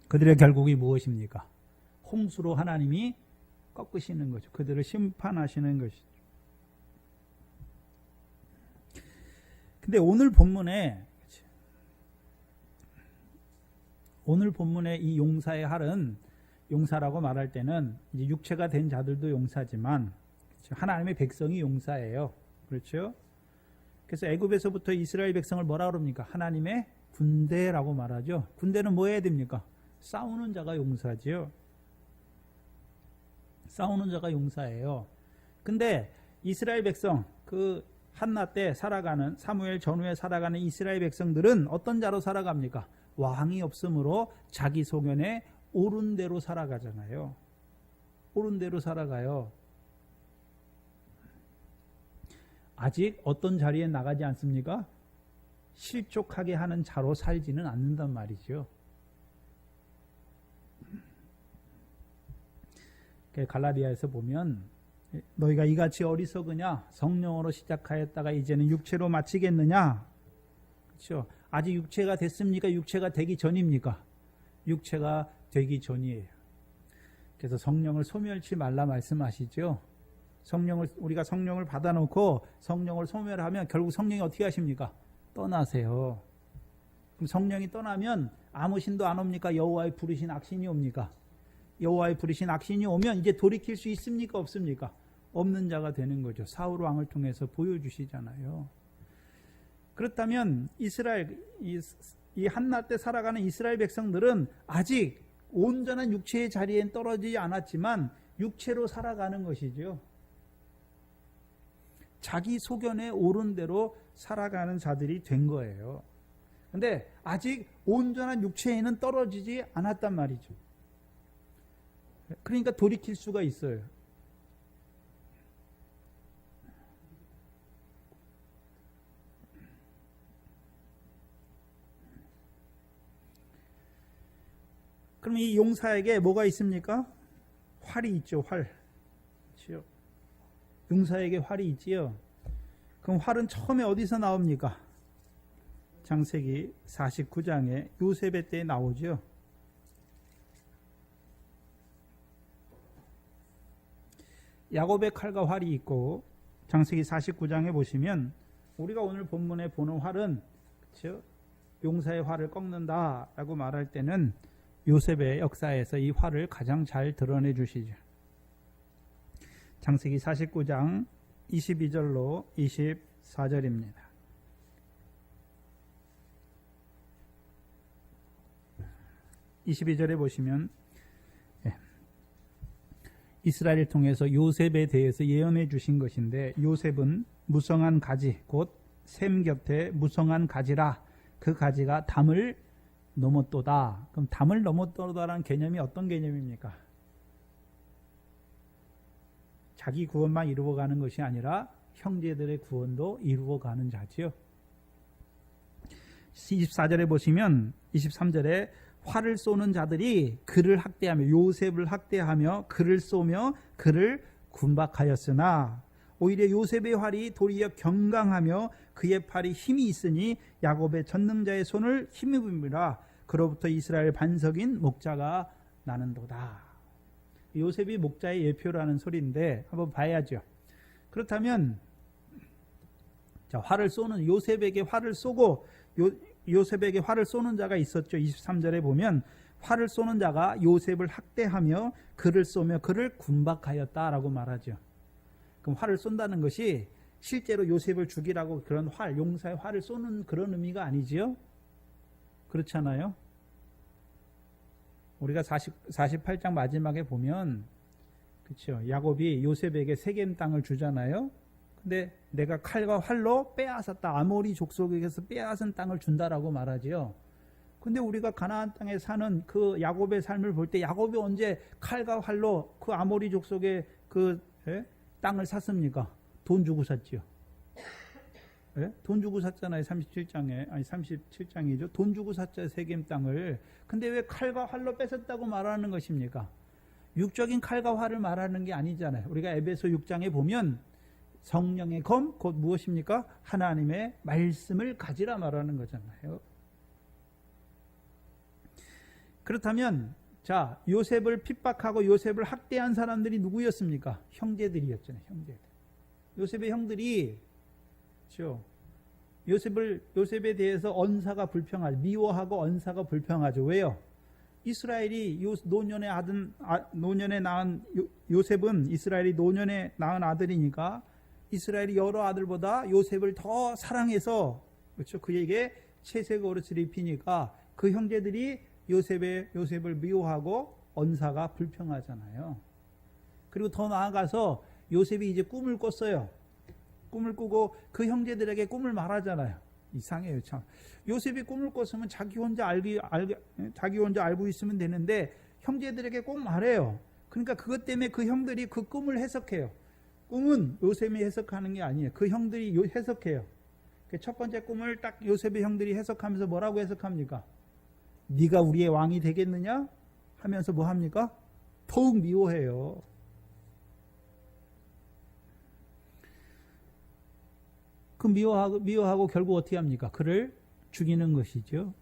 그들의 결국이 무엇입니까? 홍수로 하나님이 꺾으시는 거죠. 그들을 심판하시는 것이죠. 근데 오늘 본문에 이 용사의 할은 용사라고 말할 때는 이제 육체가 된 자들도 용사지만 하나님의 백성이 용사예요. 그렇죠? 그래서 애굽에서부터 이스라엘 백성을 뭐라 그럽니까? 하나님의 군대라고 말하죠. 군대는 뭐 해야 됩니까? 싸우는 자가 용사지요. 싸우는 자가 용사예요. 근데 이스라엘 백성 그 한나 때 살아가는 사무엘 전후에 살아가는 이스라엘 백성들은 어떤 자로 살아갑니까? 왕이 없으므로 자기 소견에 옳은 대로 살아가잖아요. 옳은 대로 살아가요. 아직 어떤 자리에 나가지 않습니까? 실족하게 하는 자로 살지는 않는단 말이죠. 갈라디아에서 보면 너희가 이같이 어리석으냐? 성령으로 시작하였다가 이제는 육체로 마치겠느냐? 그렇죠? 아직 육체가 됐습니까? 육체가 되기 전입니까? 육체가 되기 전이에요. 그래서 성령을 소멸치 말라 말씀하시죠. 우리가 성령을 받아놓고 성령을 소멸하면 결국 성령이 어떻게 하십니까? 떠나세요. 그럼 성령이 떠나면 아무 신도 안 옵니까? 여호와의 부르신 악신이 옵니까? 여호와의 부르신 악신이 오면 이제 돌이킬 수 있습니까? 없습니까? 없는 자가 되는 거죠. 사울 왕을 통해서 보여주시잖아요. 그렇다면 이 한나 때 살아가는 이스라엘 백성들은 아직 온전한 육체의 자리엔 떨어지지 않았지만 육체로 살아가는 것이죠. 자기 소견에 옳은 대로 살아가는 자들이 된 거예요. 그런데 아직 온전한 육체에는 떨어지지 않았단 말이죠. 그러니까 돌이킬 수가 있어요. 그럼 이 용사에게 뭐가 있습니까? 활이 있죠. 활. 그렇죠? 용사에게 활이 있지요. 그럼 활은 처음에 어디서 나옵니까? 창세기 49장에 요셉의 때에 나오죠. 야곱의 칼과 활이 있고 창세기 49장에 보시면 우리가 오늘 본문에 보는 활은 그렇죠? 용사의 활을 꺾는다라고 말할 때는 요셉의 역사에서 이 활을 가장 잘 드러내 주시죠. 창세기 49장 22절로 24절입니다. 22절에 보시면 이스라엘을 통해서 요셉에 대해서 예언해 주신 것인데, 요셉은 무성한 가지, 곧 샘 곁에 무성한 가지라. 그 가지가 담을 넘었도다. 그럼 담을 넘었도다라는 개념이 어떤 개념입니까? 자기 구원만 이루어가는 것이 아니라 형제들의 구원도 이루어가는 자지요. 24절에 보시면 23절에 활을 쏘는 자들이 그를 학대하며, 요셉을 학대하며 그를 쏘며 그를 군박하였으나 오히려 요셉의 활이 도리어 경강하며 그의 팔이 힘이 있으니 야곱의 전능자의 손을 힘입음이라. 그로부터 이스라엘 반석인 목자가 나는도다. 요셉이 목자의 예표라는 소리인데 한번 봐야죠. 그렇다면 자, 활을 쏘는, 요셉에게 활을 쏘고 요셉에게 활을 쏘는 자가 있었죠. 23절에 보면 활을 쏘는 자가 요셉을 학대하며 그를 쏘며 그를 군박하였다라고 말하죠. 그럼 활을 쏜다는 것이 실제로 요셉을 죽이라고 그런 활, 용사의 활을 쏘는 그런 의미가 아니지요. 그렇잖아요. 우리가 48장 마지막에 보면, 그렇죠, 야곱이 요셉에게 세겜 땅을 주잖아요. 근데 내가 칼과 활로 빼앗았다, 아모리 족속에게서 빼앗은 땅을 준다라고 말하지요. 근데 우리가 가나안 땅에 사는 그 야곱의 삶을 볼 때 야곱이 언제 칼과 활로 그 아모리 족속의 그 땅을 샀습니까? 돈 주고 샀지요. 예? 돈 주고 샀잖아요. 37장이죠. 돈 주고 샀죠, 세겜 땅을. 근데 왜 칼과 활로 뺏었다고 말하는 것입니까? 육적인 칼과 활을 말하는 게 아니잖아요. 우리가 에베소 6장에 보면 성령의 검, 곧 무엇입니까? 하나님의 말씀을 가지라 말하는 거잖아요. 그렇다면 자, 요셉을 핍박하고 요셉을 학대한 사람들이 누구였습니까? 형제들이었잖아요. 형제들. 요셉의 형들이, 그렇죠, 요셉에 대해서 언사가 불평하죠. 미워하고 언사가 불평하죠. 왜요? 이스라엘이 노년에 낳은 요셉은 이스라엘이 노년에 낳은 아들이니까 이스라엘이 여러 아들보다 요셉을 더 사랑해서, 그렇죠, 그에게 채색 옷을 입히니까 그 형제들이 요셉을 미워하고 언사가 불평하잖아요. 그리고 더 나아가서 요셉이 이제 꿈을 꿨어요. 꿈을 꾸고 그 형제들에게 꿈을 말하잖아요. 이상해요, 참. 요셉이 꿈을 꿨으면 자기 혼자 알고 있으면 되는데 형제들에게 꼭 말해요. 그러니까 그것 때문에 그 형들이 그 꿈을 해석해요. 꿈은 요셉이 해석하는 게 아니에요. 그 형들이 해석해요. 첫 번째 꿈을 딱 요셉의 형들이 해석하면서 뭐라고 해석합니까? 네가 우리의 왕이 되겠느냐? 하면서 뭐 합니까? 더욱 미워해요. 그 미워하고 결국 어떻게 합니까? 그를 죽이는 것이죠.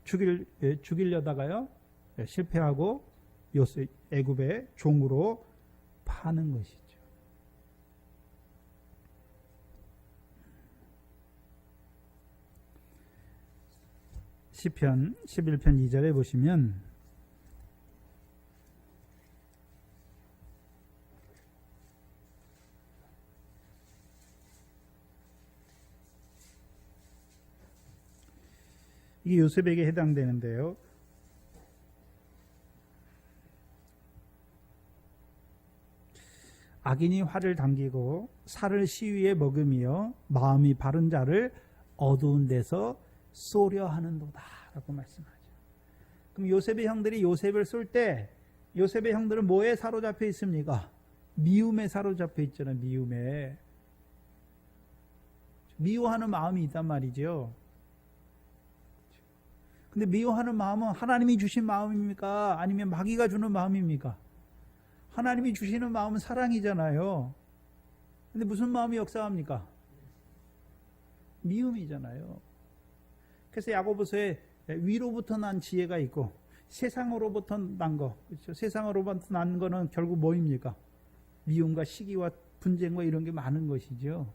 죽이려다가요, 실패하고 애굽의 종으로 파는 것이죠. 시편 11편 2절에 보시면 이게 요셉에게 해당되는데요. 악인이 활을 당기고 살을 시위에 먹으며 마음이 바른 자를 어두운 데서 쏘려 하는도다 라고 말씀하죠. 그럼 요셉의 형들이 요셉을 쏠 때 요셉의 형들은 뭐에 사로잡혀 있습니까? 미움에 사로잡혀 있잖아요. 미움에. 미워하는 마음이 있단 말이죠. 근데 미워하는 마음은 하나님이 주신 마음입니까? 아니면 마귀가 주는 마음입니까? 하나님이 주시는 마음은 사랑이잖아요. 근데 무슨 마음이 역사합니까? 미움이잖아요. 그래서 야고보서에 위로부터 난 지혜가 있고 세상으로부터 난 거, 그렇죠? 세상으로부터 난 거는 결국 뭐입니까? 미움과 시기와 분쟁과 이런 게 많은 것이죠.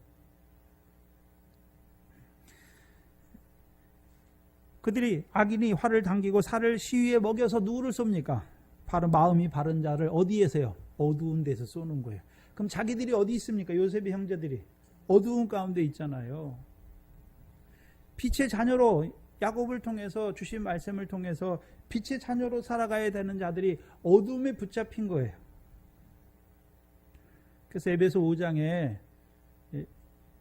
그들이 악인이 활을 당기고 살을 시위에 먹여서 누구를 쏩니까? 바로 마음이 바른 자를 어디에서요? 어두운 데서 쏘는 거예요. 그럼 자기들이 어디 있습니까? 요셉의 형제들이 어두운 가운데 있잖아요. 빛의 자녀로 야곱을 통해서 주신 말씀을 통해서 빛의 자녀로 살아가야 되는 자들이 어둠에 붙잡힌 거예요. 그래서 에베소 5장에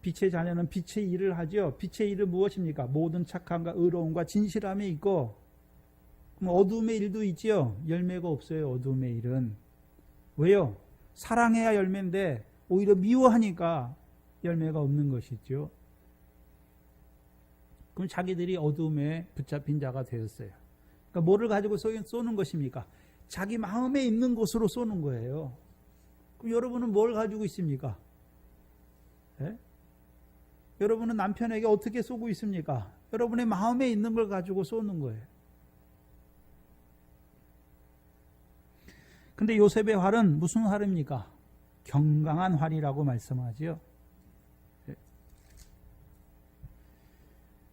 빛의 자녀는 빛의 일을 하죠. 빛의 일은 무엇입니까? 모든 착함과 의로움과 진실함이 있고, 그럼 어둠의 일도 있지요. 열매가 없어요. 어둠의 일은. 왜요? 사랑해야 열매인데 오히려 미워하니까 열매가 없는 것이죠. 그럼 자기들이 어둠에 붙잡힌 자가 되었어요. 그러니까 뭐를 가지고 쏘는 것입니까? 자기 마음에 있는 것으로 쏘는 거예요. 그럼 여러분은 뭘 가지고 있습니까? 네? 여러분은 남편에게 어떻게 쏘고 있습니까? 여러분의 마음에 있는 걸 가지고 쏘는 거예요. 근데 요셉의 활은 무슨 활입니까? 경강한 활이라고 말씀하지요.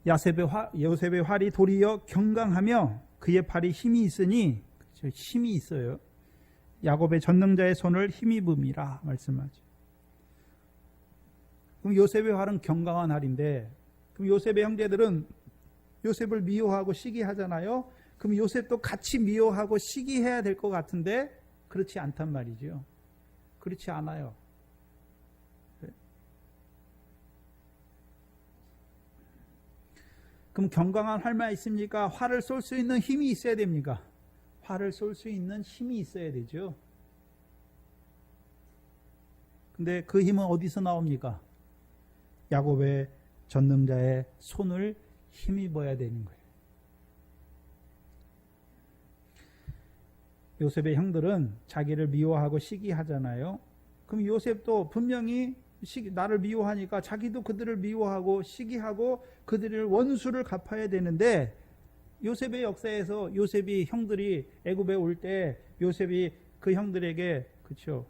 요셉의 활이 도리어 경강하며 그의 팔이 힘이 있으니, 그렇죠? 힘이 있어요. 야곱의 전능자의 손을 힘입음이라 말씀하죠. 그럼 요셉의 활은 경강한 활인데, 그럼 요셉의 형제들은 요셉을 미워하고 시기하잖아요. 그럼 요셉도 같이 미워하고 시기해야 될 것 같은데 그렇지 않단 말이죠. 그렇지 않아요. 그럼 경강한 활만 있습니까? 활을 쏠 수 있는 힘이 있어야 됩니까? 활을 쏠 수 있는 힘이 있어야 되죠. 근데 그 힘은 어디서 나옵니까? 야곱의 전능자의 손을 힘입어야 되는 거예요. 요셉의 형들은 자기를 미워하고 시기하잖아요. 그럼 요셉도 분명히 나를 미워하니까 자기도 그들을 미워하고 시기하고 그들을 원수를 갚아야 되는데, 요셉의 역사에서 요셉이 형들이 애굽에 올 때 요셉이 그 형들에게, 그렇죠,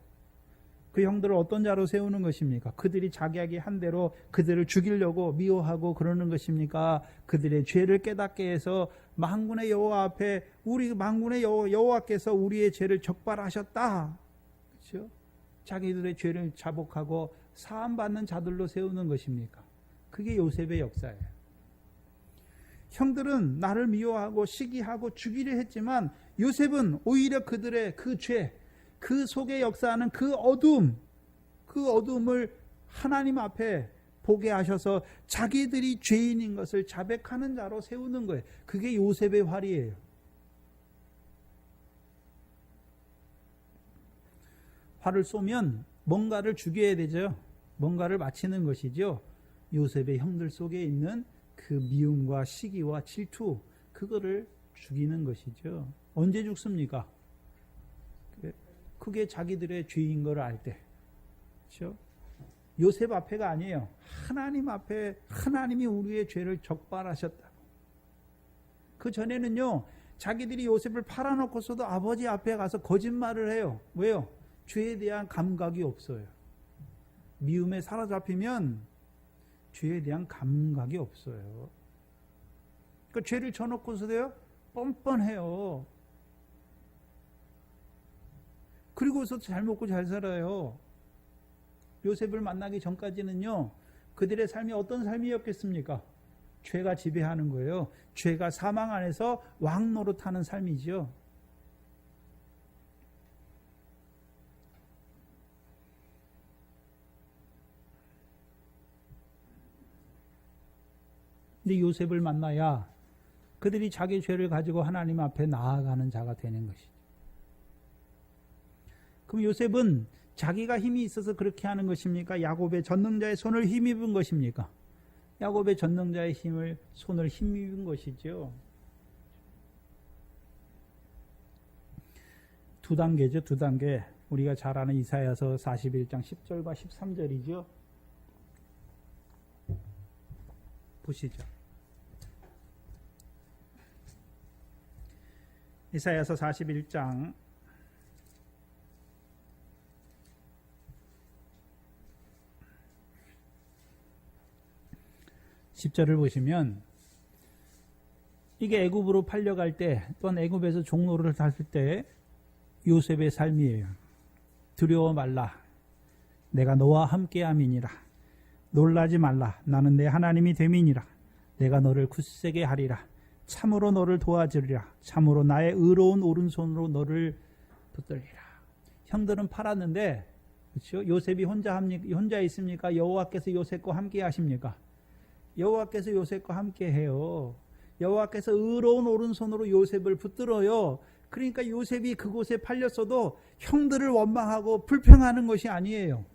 그 형들을 어떤 자로 세우는 것입니까? 그들이 자기에게 한 대로 그들을 죽이려고 미워하고 그러는 것입니까? 그들의 죄를 깨닫게 해서 만군의 여호와 앞에 우리 만군의 여호와께서 우리의 죄를 적발하셨다, 그렇죠? 자기들의 죄를 자복하고 사함받는 자들로 세우는 것입니까? 그게 요셉의 역사예요. 형들은 나를 미워하고 시기하고 죽이려 했지만 요셉은 오히려 그들의 그 죄, 그 속에 역사하는 그 어둠을 하나님 앞에 보게 하셔서 자기들이 죄인인 것을 자백하는 자로 세우는 거예요. 그게 요셉의 활이에요. 활을 쏘면 뭔가를 죽여야 되죠. 뭔가를 마치는 것이죠. 요셉의 형들 속에 있는 그 미움과 시기와 질투, 그거를 죽이는 것이죠. 언제 죽습니까? 그게 자기들의 죄인 걸 알 때. 그렇죠? 요셉 앞에가 아니에요. 하나님 앞에, 하나님이 우리의 죄를 적발하셨다. 그 전에는요, 자기들이 요셉을 팔아놓고서도 아버지 앞에 가서 거짓말을 해요. 왜요? 죄에 대한 감각이 없어요. 미움에 사로잡히면 죄에 대한 감각이 없어요. 그러니까 죄를 져놓고서도요, 뻔뻔해요. 그리고서 잘 먹고 잘 살아요. 요셉을 만나기 전까지는요, 그들의 삶이 어떤 삶이었겠습니까? 죄가 지배하는 거예요. 죄가 사망 안에서 왕노릇하는 삶이죠. 근데 요셉을 만나야 그들이 자기 죄를 가지고 하나님 앞에 나아가는 자가 되는 것이죠. 그럼 요셉은 자기가 힘이 있어서 그렇게 하는 것입니까? 야곱의 전능자의 손을 힘입은 것입니까? 야곱의 전능자의 손을 힘입은 것이죠. 두 단계죠, 두 단계. 우리가 잘 아는 이사야서 41장 10절과 13절이죠. 보시죠. 이사야서 41장 10절을 보시면, 이게 애굽으로 팔려갈 때, 또한 애굽에서 종로를 탔을 때 요셉의 삶이에요. 두려워 말라, 내가 너와 함께함이니라. 놀라지 말라, 나는 내 하나님이 됨이니라. 내가 너를 굳세게 하리라. 참으로 너를 도와주리라. 참으로 나의 의로운 오른손으로 너를 붙들리라. 형들은 팔았는데, 그렇죠? 요셉이 혼자 있습니까? 여호와께서 요셉과 함께 하십니까? 여호와께서 요셉과 함께 해요. 여호와께서 의로운 오른손으로 요셉을 붙들어요. 그러니까 요셉이 그곳에 팔렸어도 형들을 원망하고 불평하는 것이 아니에요.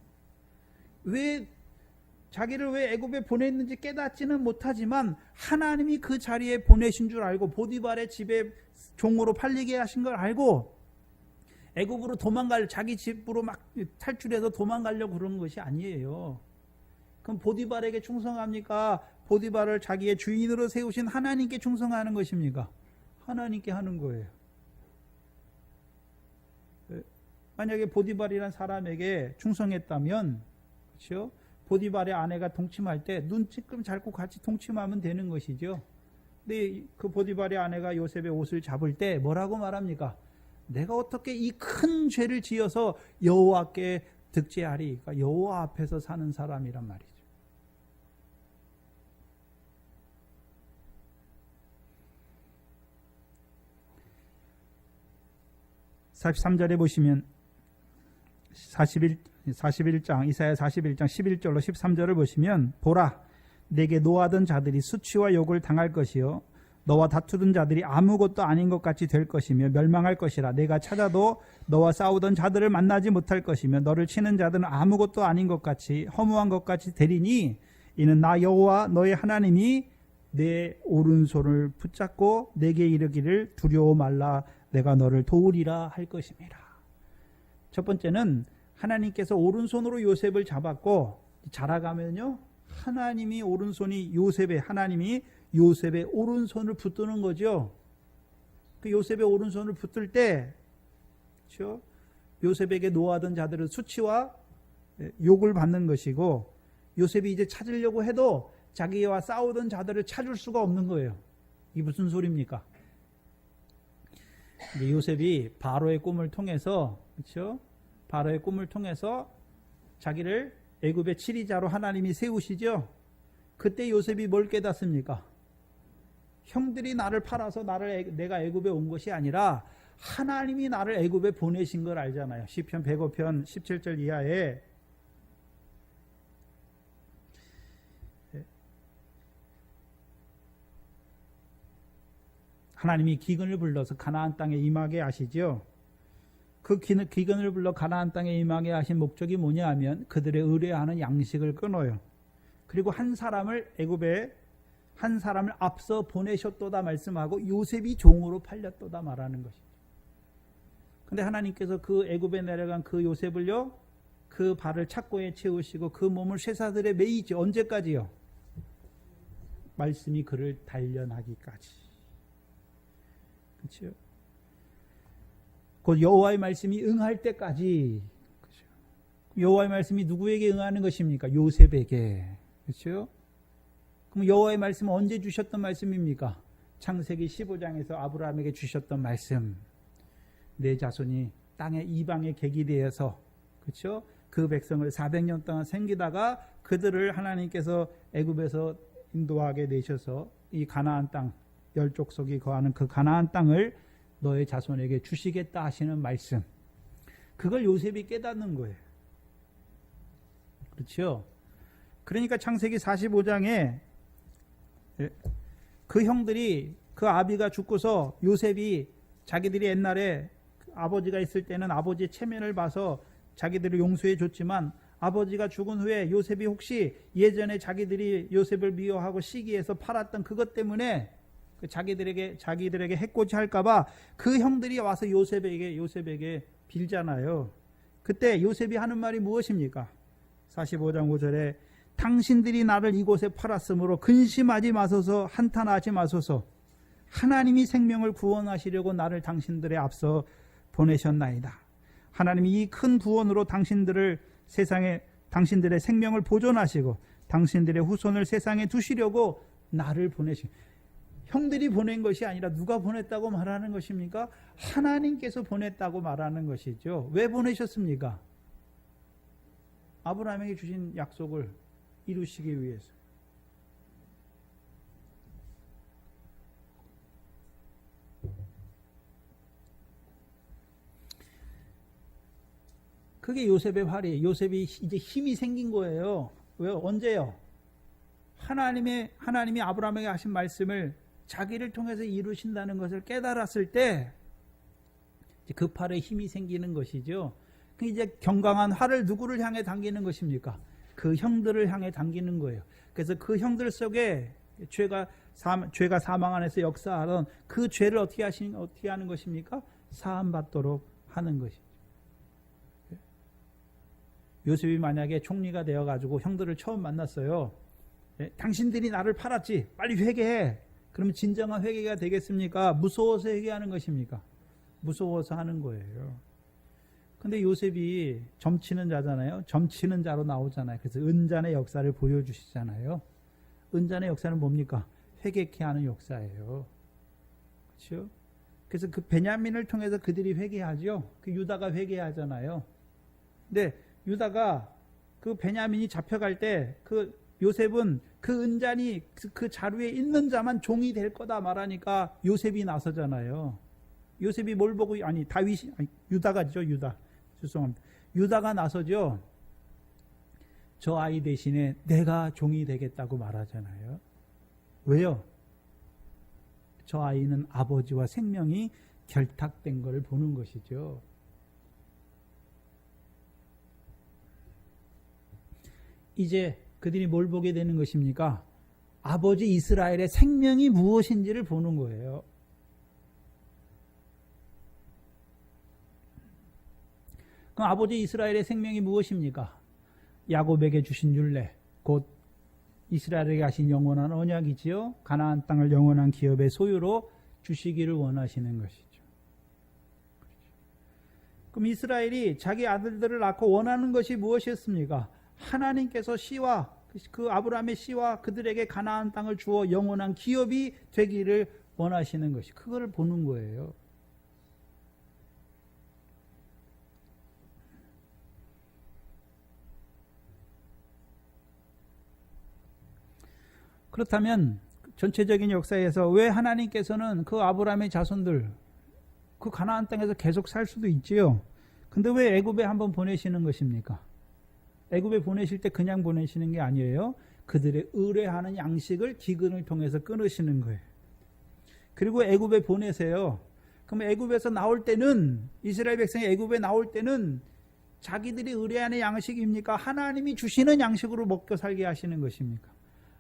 자기를 왜 애굽에 보냈는지 깨닫지는 못하지만 하나님이 그 자리에 보내신 줄 알고 보디발의 집에 종으로 팔리게 하신 걸 알고 애굽으로 자기 집으로 막 탈출해서 도망가려고 그런 것이 아니에요. 그럼 보디발에게 충성합니까? 보디발을 자기의 주인으로 세우신 하나님께 충성하는 것입니까? 하나님께 하는 거예요. 만약에 보디발이라는 사람에게 충성했다면, 그렇죠? 보디발의 아내가 동침할 때 눈치끔 잡고 같이 동침하면 되는 것이죠. 근데 그 보디발의 아내가 요셉의 옷을 잡을 때 뭐라고 말합니까? 내가 어떻게 이 큰 죄를 지어서 여호와께 득죄하리? 그러니까 여호와 앞에서 사는 사람이란 말이죠. (43절에) 보시면 41장 이사야 41장 11절로 13절을 보시면 보라 내게 노하던 자들이 수치와 욕을 당할 것이요 너와 다투던 자들이 아무것도 아닌 것 같이 될 것이며 멸망할 것이라. 내가 찾아도 너와 싸우던 자들을 만나지 못할 것이며 너를 치는 자들은 아무것도 아닌 것 같이 허무한 것 같이 되리니 이는 나 여호와 너의 하나님이 내 오른손을 붙잡고 내게 이르기를 두려워 말라 내가 너를 도우리라 할 것입니다. 첫 번째는 하나님께서 오른손으로 요셉을 잡았고 자라가면요 하나님이 요셉의 오른손을 붙드는 거죠. 그 요셉의 오른손을 붙들 때, 그렇죠? 요셉에게 노하던 자들은 수치와 욕을 받는 것이고, 요셉이 이제 찾으려고 해도 자기와 싸우던 자들을 찾을 수가 없는 거예요. 이게 무슨 소리입니까? 이제 요셉이 바로의 꿈을 통해서, 그렇죠? 바로의 꿈을 통해서 자기를 애굽의 치리자로 하나님이 세우시죠. 그때 요셉이 뭘 깨닫습니까? 형들이 나를 팔아서 내가 애굽에 온 것이 아니라 하나님이 나를 애굽에 보내신 걸 알잖아요. 시편 105편 17절 이하에 하나님이 기근을 불러서 가나안 땅에 임하게 하시죠. 그 기근을 불러 가나안 땅에 임하게 하신 목적이 뭐냐 하면 그들의 의뢰하는 양식을 끊어요. 그리고 한 사람을 앞서 보내셨도다 말씀하고 요셉이 종으로 팔렸도다 말하는 것이죠. 그런데 하나님께서 그 애굽에 내려간 그 요셉을요, 그 발을 착고에 채우시고 그 몸을 쇠사슬에 매이죠. 언제까지요? 말씀이 그를 단련하기까지. 그렇죠? 곧 여호와의 말씀이 응할 때까지. 그렇죠? 여호와의 말씀이 누구에게 응하는 것입니까? 요셉에게. 그렇죠? 그럼 여호와의 말씀은 언제 주셨던 말씀입니까? 창세기 15장에서 아브라함에게 주셨던 말씀. 내 자손이 땅의 이방의 객이 되어서, 그렇죠? 그 백성을 400년 동안 섬기다가 그들을 하나님께서 애굽에서 인도하게 되셔서 이 가나안 땅, 열 족속이 거하는 그 가나안 땅을 너의 자손에게 주시겠다 하시는 말씀. 그걸 요셉이 깨닫는 거예요. 그렇죠? 그러니까 창세기 45장에 그 형들이 그 아비가 죽고서 요셉이 자기들이 옛날에 아버지가 있을 때는 아버지의 체면을 봐서 자기들을 용서해 줬지만 아버지가 죽은 후에 요셉이 혹시 예전에 자기들이 요셉을 미워하고 시기해서 팔았던 그것 때문에 자기들에게 해코지 할까봐 그 형들이 와서 요셉에게 빌잖아요. 그때 요셉이 하는 말이 무엇입니까? 45장 5절에 당신들이 나를 이곳에 팔았으므로 근심하지 마소서 한탄하지 마소서 하나님이 생명을 구원하시려고 나를 당신들의 앞서 보내셨나이다. 하나님이 이 큰 구원으로 당신들의 생명을 보존하시고 당신들의 후손을 세상에 두시려고 나를 형들이 보낸 것이 아니라 누가 보냈다고 말하는 것입니까? 하나님께서 보냈다고 말하는 것이죠. 왜 보내셨습니까? 아브라함에게 주신 약속을 이루시기 위해서. 그게 요셉의 활이에요. 요셉이 이제 힘이 생긴 거예요. 왜요? 언제요? 하나님이 아브라함에게 하신 말씀을 자기를 통해서 이루신다는 것을 깨달았을 때 그 팔에 힘이 생기는 것이죠. 그 이제 경강한 활을 누구를 향해 당기는 것입니까? 그 형들을 향해 당기는 거예요. 그래서 그 형들 속에 죄가 사망 안에서 역사하던 그 죄를 어떻게 하는 것입니까? 사함받도록 하는 것이죠. 요셉이 만약에 총리가 되어가지고 형들을 처음 만났어요. 당신들이 나를 팔았지. 빨리 회개해. 그러면 진정한 회개가 되겠습니까? 무서워서 회개하는 것입니까? 무서워서 하는 거예요. 근데 요셉이 점치는 자잖아요. 점치는 자로 나오잖아요. 그래서 은잔의 역사를 보여주시잖아요. 은잔의 역사는 뭡니까? 회개케 하는 역사예요. 그렇죠? 그래서 그 베냐민을 통해서 그들이 회개하죠. 그 유다가 회개하잖아요. 근데 유다가 그 베냐민이 잡혀갈 때 그 요셉은 그 은잔이 그 자루에 있는 자만 종이 될 거다 말하니까 요셉이 나서잖아요. 요셉이 뭘 보고 유다가죠. 유다. 죄송합니다. 유다가 나서죠. 저 아이 대신에 내가 종이 되겠다고 말하잖아요. 왜요? 저 아이는 아버지와 생명이 결탁된 것을 보는 것이죠. 이제 그들이 뭘 보게 되는 것입니까? 아버지 이스라엘의 생명이 무엇인지를 보는 거예요. 그럼 아버지 이스라엘의 생명이 무엇입니까? 야곱에게 주신 율례, 곧 이스라엘에게 하신 영원한 언약이지요. 가나안 땅을 영원한 기업의 소유로 주시기를 원하시는 것이죠. 그럼 이스라엘이 자기 아들들을 낳고 원하는 것이 무엇이었습니까? 하나님께서 씨와 그 아브라함의 씨와 그들에게 가나안 땅을 주어 영원한 기업이 되기를 원하시는 것이 그거를 보는 거예요. 그렇다면 전체적인 역사에서 왜 하나님께서는 그 아브라함의 자손들 그 가나안 땅에서 계속 살 수도 있지요. 근데 왜 애굽에 한번 보내시는 것입니까? 애굽에 보내실 때 그냥 보내시는 게 아니에요. 그들의 의뢰하는 양식을 기근을 통해서 끊으시는 거예요. 그리고 애굽에 보내세요. 그럼 애굽에서 나올 때는 이스라엘 백성이 애굽에 나올 때는 자기들이 의뢰하는 양식입니까? 하나님이 주시는 양식으로 먹고 살게 하시는 것입니까?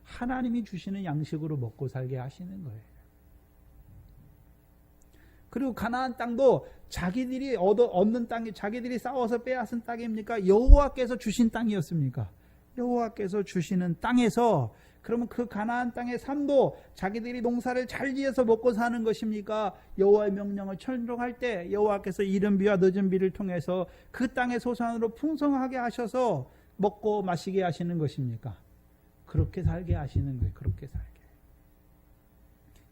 하나님이 주시는 양식으로 먹고 살게 하시는 거예요. 그리고 가나안 땅도 자기들이 얻는 땅이 자기들이 싸워서 빼앗은 땅입니까? 여호와께서 주신 땅이었습니까? 여호와께서 주시는 땅에서 그러면 그 가나안 땅의 삶도 자기들이 농사를 잘 지어서 먹고 사는 것입니까? 여호와의 명령을 천종할 때 여호와께서 이른 비와 늦은 비를 통해서 그 땅의 소산으로 풍성하게 하셔서 먹고 마시게 하시는 것입니까? 그렇게 살게 하시는 거예요. 그렇게 살게.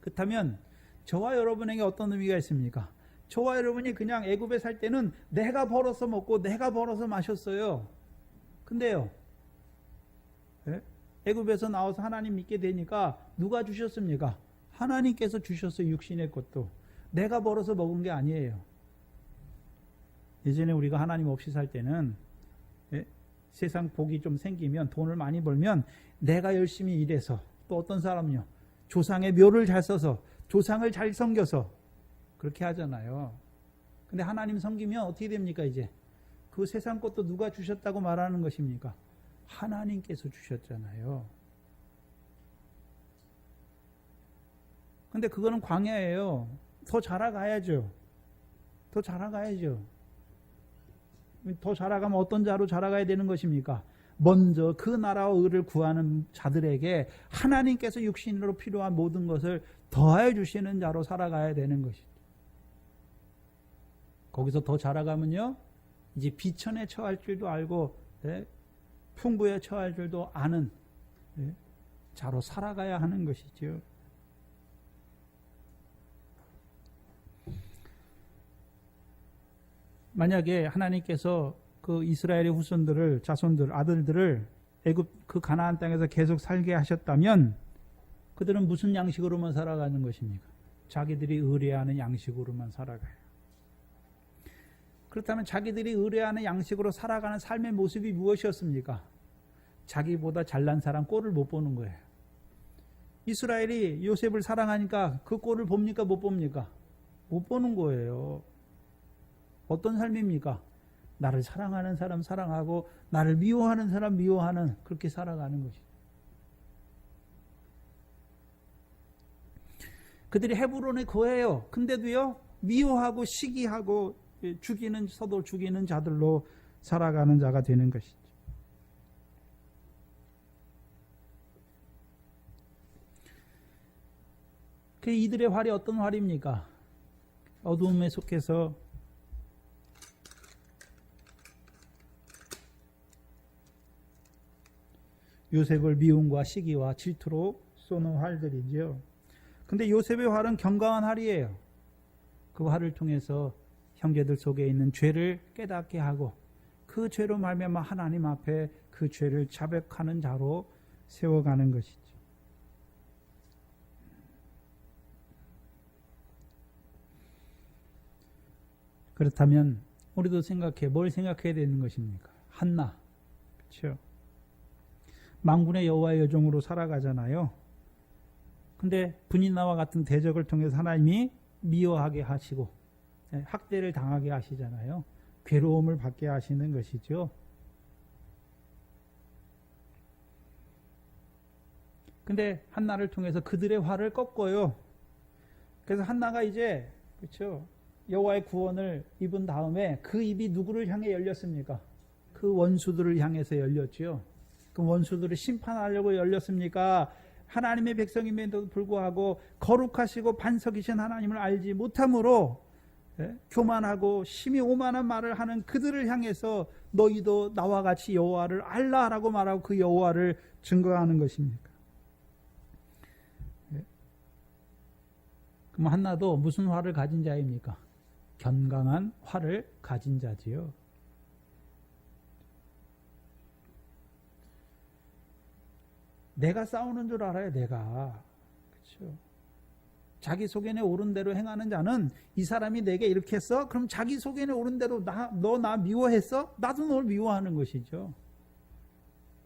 그렇다면 저와 여러분에게 어떤 의미가 있습니까? 저와 여러분이 그냥 애굽에 살 때는 내가 벌어서 먹고 내가 벌어서 마셨어요. 근데요. 애굽에서 나와서 하나님 믿게 되니까 누가 주셨습니까? 하나님께서 주셨어요. 육신의 것도. 내가 벌어서 먹은 게 아니에요. 예전에 우리가 하나님 없이 살 때는 세상 복이 좀 생기면 돈을 많이 벌면 내가 열심히 일해서 또 어떤 사람은요. 조상의 묘를 잘 써서 조상을 잘 섬겨서 그렇게 하잖아요. 근데 하나님 섬기면 어떻게 됩니까 이제? 그 세상 것도 누가 주셨다고 말하는 것입니까? 하나님께서 주셨잖아요. 근데 그거는 광야예요. 더 자라가야죠. 더 자라가야죠. 더 자라가면 어떤 자로 자라가야 되는 것입니까? 먼저 그 나라와 의를 구하는 자들에게 하나님께서 육신으로 필요한 모든 것을 더하여 주시는 자로 살아가야 되는 것이죠. 거기서 더 자라가면요, 이제 비천에 처할 줄도 알고, 풍부에 처할 줄도 아는 자로 살아가야 하는 것이죠. 만약에 하나님께서 그 이스라엘의 후손들을, 자손들, 아들들을 애굽 그 가나안 땅에서 계속 살게 하셨다면 그들은 무슨 양식으로만 살아가는 것입니까? 자기들이 의뢰하는 양식으로만 살아가요. 그렇다면 자기들이 의뢰하는 양식으로 살아가는 삶의 모습이 무엇이었습니까? 자기보다 잘난 사람 꼴을 못 보는 거예요. 이스라엘이 요셉을 사랑하니까 그 꼴을 봅니까? 못 봅니까? 못 보는 거예요. 어떤 삶입니까? 나를 사랑하는 사람 사랑하고 나를 미워하는 사람 미워하는, 그렇게 살아가는 것이죠. 그들이 헤브론에 거해요. 근데도요, 미워하고 시기하고 서도 죽이는 자들로 살아가는 자가 되는 것이죠. 그 이들의 활이 어떤 활입니까? 어두움에 속해서 요셉을 미움과 시기와 질투로 쏘는 활들이죠. 근데 요셉의 활은 견강한 활이에요. 그 활을 통해서 형제들 속에 있는 죄를 깨닫게 하고 그 죄로 말미암아 하나님 앞에 그 죄를 자백하는 자로 세워가는 것이죠. 그렇다면 우리도 뭘 생각해야 되는 것입니까? 한나, 그렇죠? 만군의 여호와의 여종으로 살아가잖아요. 근데 분인나와 같은 대적을 통해서 하나님이 미워하게 하시고 학대를 당하게 하시잖아요. 괴로움을 받게 하시는 것이죠. 근데 한나를 통해서 그들의 화를 꺾어요. 그래서 한나가 이제, 그렇죠, 여호와의 구원을 입은 다음에 그 입이 누구를 향해 열렸습니까? 그 원수들을 향해서 열렸죠. 그 원수들을 심판하려고 열렸습니까? 하나님의 백성임에도 불구하고 거룩하시고 반석이신 하나님을 알지 못함으로 교만하고 심히 오만한 말을 하는 그들을 향해서 너희도 나와 같이 여호와를 알라라고 말하고 그 여호와를 증거하는 것입니까? 그럼 한나도 무슨 화를 가진 자입니까? 견강한 화를 가진 자지요. 내가 싸우는 줄 알아요, 내가. 그렇죠? 자기 속에는 옳은 대로 행하는 자는 이 사람이 내게 이렇게 했어? 그럼 자기 속에는 옳은 대로 너 나 미워했어? 나도 널 미워하는 것이죠.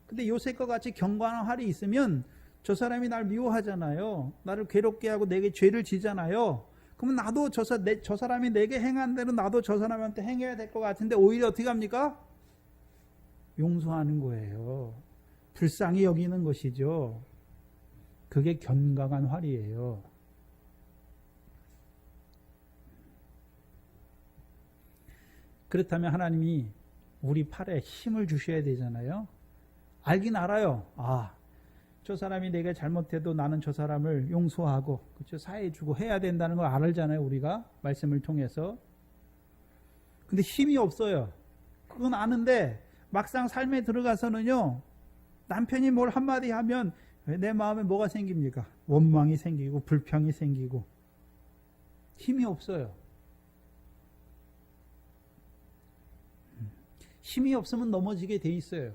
근데 요셉과 같이 견고한 활이 있으면 저 사람이 날 미워하잖아요. 나를 괴롭게 하고 내게 죄를 지잖아요. 그러면 나도 저 사람이 내게 행한 대로 나도 저 사람한테 행해야 될 것 같은데 오히려 어떻게 합니까? 용서하는 거예요. 불쌍히 여기는 것이죠. 그게 견강한 활이에요. 그렇다면 하나님이 우리 팔에 힘을 주셔야 되잖아요. 알긴 알아요. 저 사람이 내가 잘못해도 나는 저 사람을 용서하고, 그렇죠, 사해주고 해야 된다는 걸 알잖아요, 우리가 말씀을 통해서. 근데 힘이 없어요. 그건 아는데 막상 삶에 들어가서는요, 남편이 뭘 한마디 하면 내 마음에 뭐가 생깁니까? 원망이 생기고 불평이 생기고 힘이 없어요. 힘이 없으면 넘어지게 돼 있어요.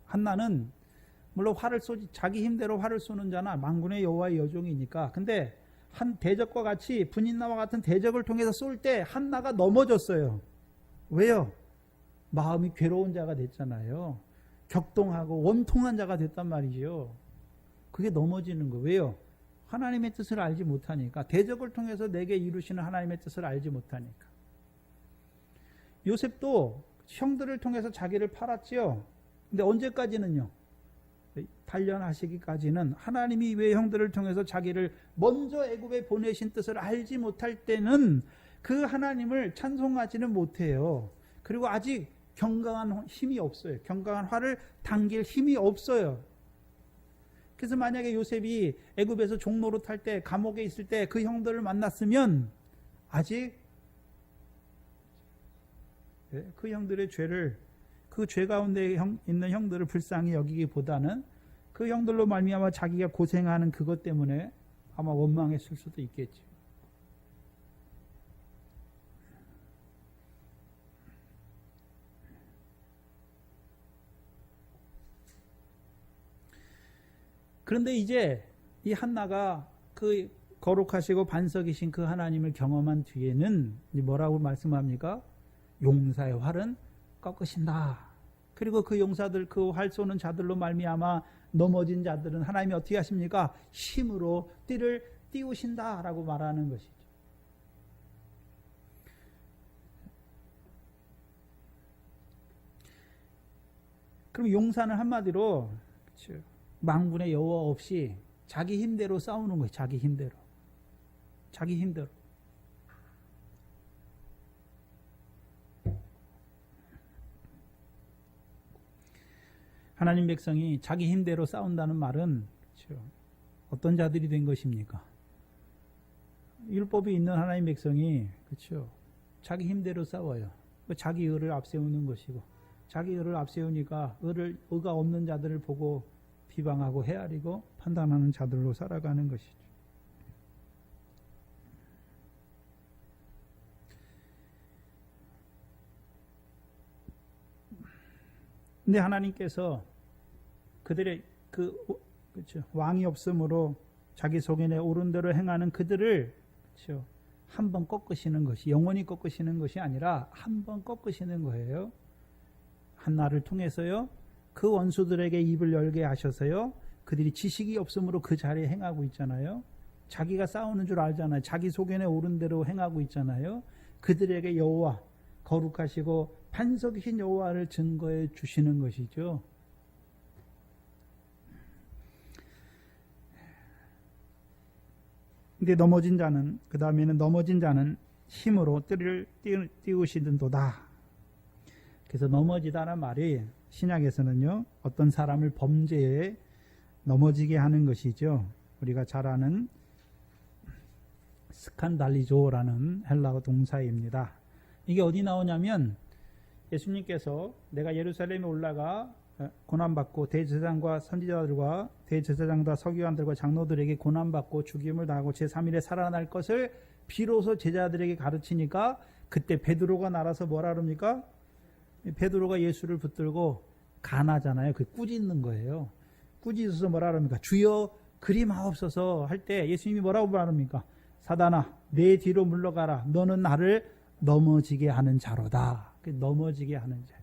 한나는 물론 자기 힘대로 활을 쏘는 자나 만군의 여호와의 여종이니까. 근데 한 대적과 같이 분인나와 같은 대적을 통해서 쏠 때 한나가 넘어졌어요. 왜요? 마음이 괴로운 자가 됐잖아요. 격동하고 원통한 자가 됐단 말이죠. 그게 넘어지는 거예요. 왜요? 하나님의 뜻을 알지 못하니까. 대적을 통해서 내게 이루시는 하나님의 뜻을 알지 못하니까. 요셉도 형들을 통해서 자기를 팔았지요. 근데 언제까지는요? 단련하시기까지는 하나님이 왜 형들을 통해서 자기를 먼저 애굽에 보내신 뜻을 알지 못할 때는 그 하나님을 찬송하지는 못해요. 그리고 아직 견강한 힘이 없어요. 견강한 활을 당길 힘이 없어요. 그래서 만약에 요셉이 애굽에서 종노릇 할 때, 감옥에 있을 때 그 형들을 만났으면 아직 그 형들의 죄를, 그 죄 가운데 있는 형들을 불쌍히 여기기보다는 그 형들로 말미암아 자기가 고생하는 그것 때문에 아마 원망했을 수도 있겠죠. 그런데 이제 이 한나가 그 거룩하시고 반석이신 그 하나님을 경험한 뒤에는 뭐라고 말씀합니까? 용사의 활은 꺾으신다. 그리고 그 용사들, 그 활 쏘는 자들로 말미암아 넘어진 자들은 하나님이 어떻게 하십니까? 힘으로 띠를 띄우신다라고 말하는 것이죠. 그럼 용사는 한마디로 그렇죠. 만군의 여호와 없이 자기 힘대로 싸우는 거예요. 자기 힘대로. 자기 힘대로. 하나님 백성이 자기 힘대로 싸운다는 말은 그렇죠. 어떤 자들이 된 것입니까? 율법이 있는 하나님 백성이 그렇죠. 자기 힘대로 싸워요. 자기 의를 앞세우는 것이고 자기 의를 앞세우니까 의가 없는 자들을 보고 비방하고 헤아리고 판단하는 자들로 살아가는 것이죠. 근데 하나님께서 그들의 그렇죠. 왕이 없으므로 자기 소견에 옳은 대로 행하는 그들을 그렇죠. 한 번 꺾으시는 것이 영원히 꺾으시는 것이 아니라 한 번 꺾으시는 거예요. 한나를 통해서요. 그 원수들에게 입을 열게 하셔서요. 그들이 지식이 없으므로 그 자리에 행하고 있잖아요. 자기가 싸우는 줄 알잖아요. 자기 소견에 옳은 대로 행하고 있잖아요. 그들에게 여호와 거룩하시고 반석이신 여호와를 증거해 주시는 것이죠. 근데 넘어진 자는 그 다음에는 넘어진 자는 힘으로 띠를 띄우시는도다. 그래서 넘어지다는 말이 신약에서는요 어떤 사람을 범죄에 넘어지게 하는 것이죠. 우리가 잘 아는 스칸달리조라는 헬라어 동사입니다. 이게 어디 나오냐면 예수님께서 내가 예루살렘에 올라가 고난받고 대제사장과 선지자들과 대제사장과 서기관들과 장로들에게 고난받고 죽임을 당하고 제3일에 살아날 것을 비로소 제자들에게 가르치니까 그때 베드로가 날아서 뭐라 그럽니까? 베드로가 예수를 붙들고 간하잖아요. 그 꾸짖는 거예요. 꾸짖어서 뭐라 그럽니까? 주여 그리하옵소서 할 때 예수님이 뭐라고 말합니까? 사단아 내 뒤로 물러가라. 너는 나를 넘어지게 하는 자로다. 넘어지게 하는 자.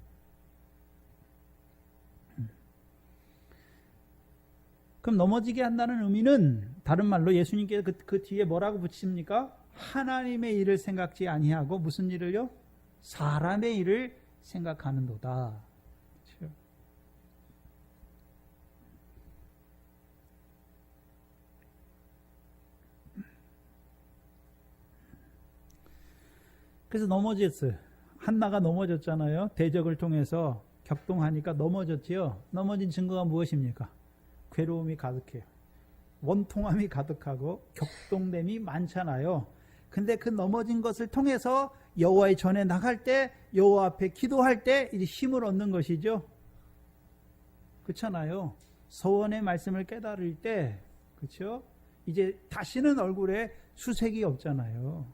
그럼 넘어지게 한다는 의미는 다른 말로 예수님께서 그 뒤에 뭐라고 붙이십니까? 하나님의 일을 생각지 아니하고 무슨 일을요? 사람의 일을 생각하는도다. 그렇죠? 그래서 넘어졌어요. 한나가 넘어졌잖아요. 대적을 통해서 격동하니까 넘어졌지요. 넘어진 증거가 무엇입니까? 괴로움이 가득해요. 원통함이 가득하고 격동됨이 많잖아요. 근데 그 넘어진 것을 통해서 여호와의 전에 나갈 때 여호와 앞에 기도할 때 이제 힘을 얻는 것이죠. 그렇잖아요. 서원의 말씀을 깨달을 때 그렇죠? 이제 다시는 얼굴에 수색이 없잖아요.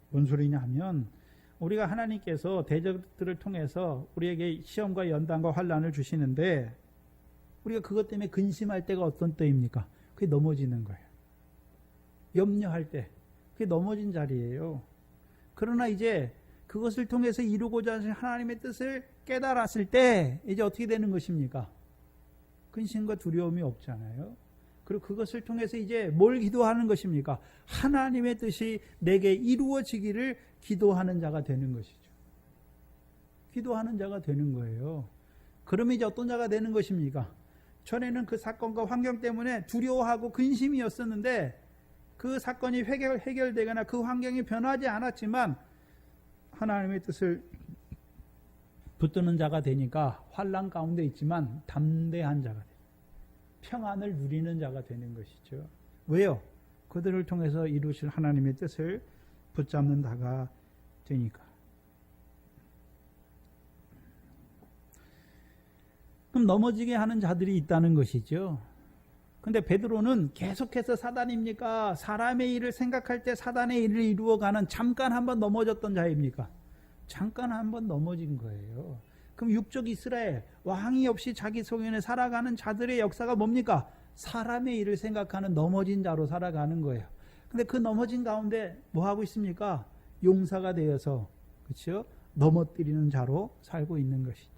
뭔 소리냐 하면 우리가 하나님께서 대적들을 통해서 우리에게 시험과 연단과 환난을 주시는데 우리가 그것 때문에 근심할 때가 어떤 때입니까? 그게 넘어지는 거예요. 염려할 때 그게 넘어진 자리예요. 그러나 이제 그것을 통해서 이루고자 하신 하나님의 뜻을 깨달았을 때 이제 어떻게 되는 것입니까? 근심과 두려움이 없잖아요. 그리고 그것을 통해서 이제 뭘 기도하는 것입니까? 하나님의 뜻이 내게 이루어지기를 기도하는 자가 되는 것이죠. 기도하는 자가 되는 거예요. 그러면 이제 어떤 자가 되는 것입니까? 전에는 그 사건과 환경 때문에 두려워하고 근심이었었는데 그 사건이 해결되거나 그 환경이 변하지 않았지만 하나님의 뜻을 붙드는 자가 되니까 환난 가운데 있지만 담대한 자가 돼요. 평안을 누리는 자가 되는 것이죠. 왜요? 그들을 통해서 이루실 하나님의 뜻을 붙잡는 자가 되니까. 그럼 넘어지게 하는 자들이 있다는 것이죠. 근데 베드로는 계속해서 사단입니까? 사람의 일을 생각할 때 사단의 일을 이루어가는 잠깐 한번 넘어졌던 자입니까? 잠깐 한번 넘어진 거예요. 그럼 육적 이스라엘 왕이 없이 자기 소견에 살아가는 자들의 역사가 뭡니까? 사람의 일을 생각하는 넘어진 자로 살아가는 거예요. 근데 그 넘어진 가운데 뭐 하고 있습니까? 용사가 되어서, 그렇죠? 넘어뜨리는 자로 살고 있는 것이죠.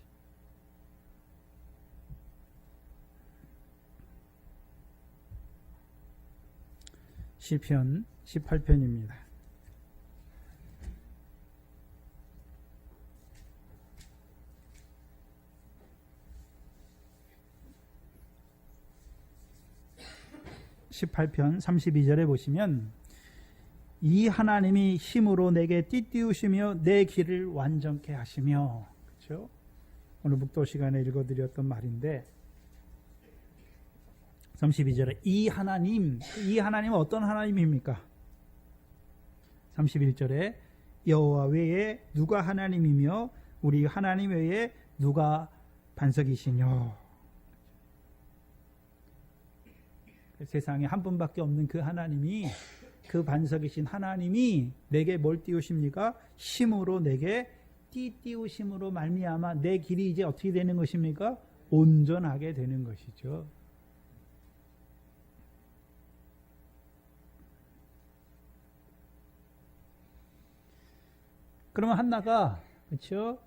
시편 18편입니다. (18편) 32절에 보시면 이 하나님이 힘으로 내게 띠띠우시며 내 길을 완전케 하시며, 그렇죠? 오늘 묵도 시간에 읽어드렸던 말인데 32절에 이 하나님은 어떤 하나님입니까? 31절에 여호와 외에 누가 하나님이며 우리 하나님 외에 누가 반석이시뇨. 세상에 한 분밖에 없는 그 하나님이, 그 반석이신 하나님이 내게 뭘 띄우십니까? 힘으로 내게 띠띠우심으로 말미암아 내 길이 이제 어떻게 되는 것입니까? 온전하게 되는 것이죠. 그러면 한나가, 그렇죠?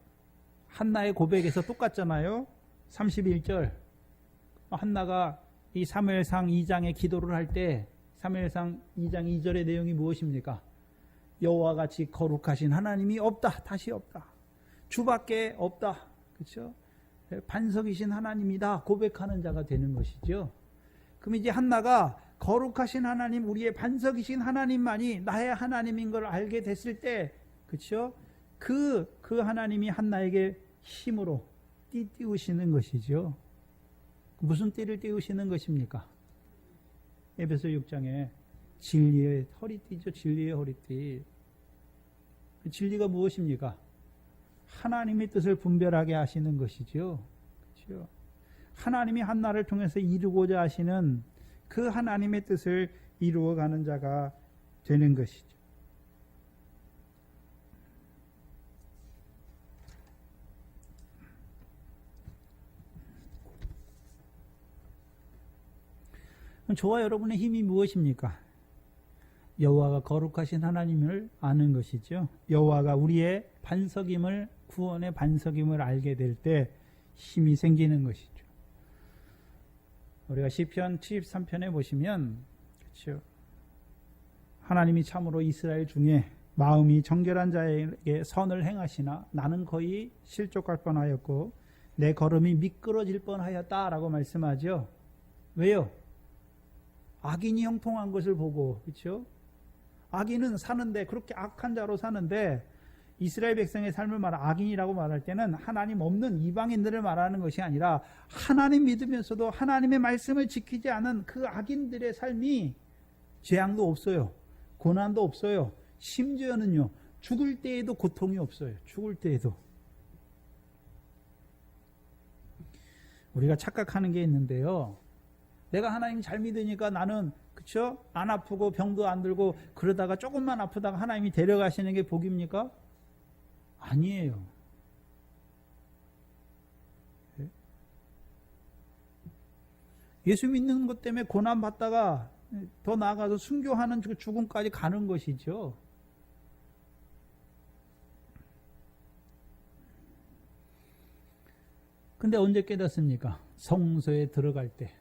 한나의 고백에서 똑같잖아요. 31절 한나가 이 사무엘상 2장의 기도를 할 때 사무엘상 2장 2절의 내용이 무엇입니까? 여호와 같이 거룩하신 하나님이 없다. 다시 없다. 주밖에 없다. 그렇죠? 반석이신 하나님이다. 고백하는 자가 되는 것이죠. 그럼 이제 한나가 거룩하신 하나님, 우리의 반석이신 하나님만이 나의 하나님인 걸 알게 됐을 때, 그렇죠? 그 하나님이 한나에게 힘으로 띠우시는 것이죠. 무슨 띠를 띄우시는 것입니까? 에베소 6장에 진리의 허리띠죠. 진리의 허리띠. 진리가 무엇입니까? 하나님의 뜻을 분별하게 하시는 것이죠. 그렇죠? 하나님이 한나를 통해서 이루고자 하시는 그 하나님의 뜻을 이루어가는 자가 되는 것이죠. 저와 여러분의 힘이 무엇입니까? 여호와가 거룩하신 하나님을 아는 것이죠. 여호와가 우리의 반석임을, 구원의 반석임을 알게 될 때 힘이 생기는 것이죠. 우리가 시편 73편에 보시면, 그렇죠? 하나님이 참으로 이스라엘 중에 마음이 정결한 자에게 선을 행하시나 나는 거의 실족할 뻔하였고 내 걸음이 미끄러질 뻔하였다라고 말씀하죠. 왜요? 악인이 형통한 것을 보고, 그렇죠? 악인은 사는데, 그렇게 악한 자로 사는데, 이스라엘 백성의 삶을 악인이라고 말할 때는 하나님 없는 이방인들을 말하는 것이 아니라 하나님 믿으면서도 하나님의 말씀을 지키지 않은 그 악인들의 삶이 재앙도 없어요. 고난도 없어요. 심지어는요, 죽을 때에도 고통이 없어요. 죽을 때에도. 우리가 착각하는 게 있는데요. 내가 하나님 잘 믿으니까 나는, 그쵸? 안 아프고 병도 안 들고 그러다가 조금만 아프다가 하나님이 데려가시는 게 복입니까? 아니에요. 예수 믿는 것 때문에 고난 받다가 더 나아가서 순교하는 죽음까지 가는 것이죠. 근데 언제 깨닫습니까? 성소에 들어갈 때.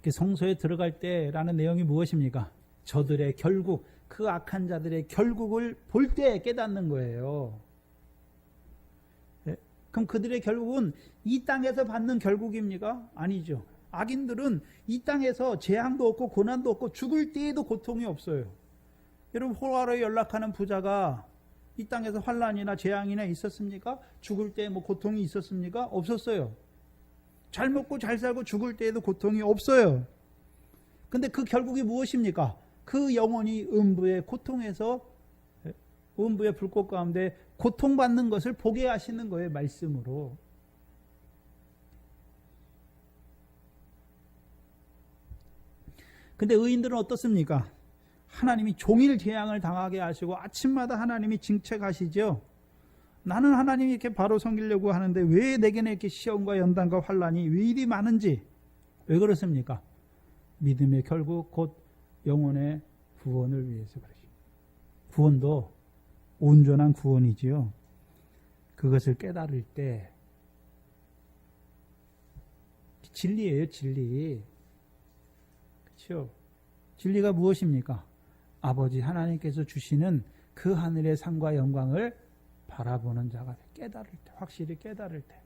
성소에 들어갈 때라는 내용이 무엇입니까? 저들의 결국, 그 악한 자들의 결국을 볼 때 깨닫는 거예요. 그럼 그들의 결국은 이 땅에서 받는 결국입니까? 아니죠. 악인들은 이 땅에서 재앙도 없고 고난도 없고 죽을 때에도 고통이 없어요. 여러분, 호라로 연락하는 부자가 이 땅에서 환난이나 재앙이나 있었습니까? 죽을 때 뭐 고통이 있었습니까? 없었어요. 잘 먹고 잘 살고 죽을 때에도 고통이 없어요. 근데 그 결국이 무엇입니까? 그 영혼이 음부의 고통에서, 음부의 불꽃 가운데 고통받는 것을 보게 하시는 거예요. 말씀으로. 근데 의인들은 어떻습니까? 하나님이 종일 재앙을 당하게 하시고 아침마다 하나님이 징책하시죠. 나는 하나님이 이렇게 바로 섬기려고 하는데 왜 내게는 이렇게 시험과 연단과 환난이 왜 이리 많은지. 왜 그렇습니까? 믿음의 결국 곧 영혼의 구원을 위해서 그러십니다. 구원도 온전한 구원이지요. 그것을 깨달을 때 진리예요, 진리. 그렇죠? 진리가 무엇입니까? 아버지 하나님께서 주시는 그 하늘의 상과 영광을 바라보는 자가 깨달을 때, 확실히 깨달을 때.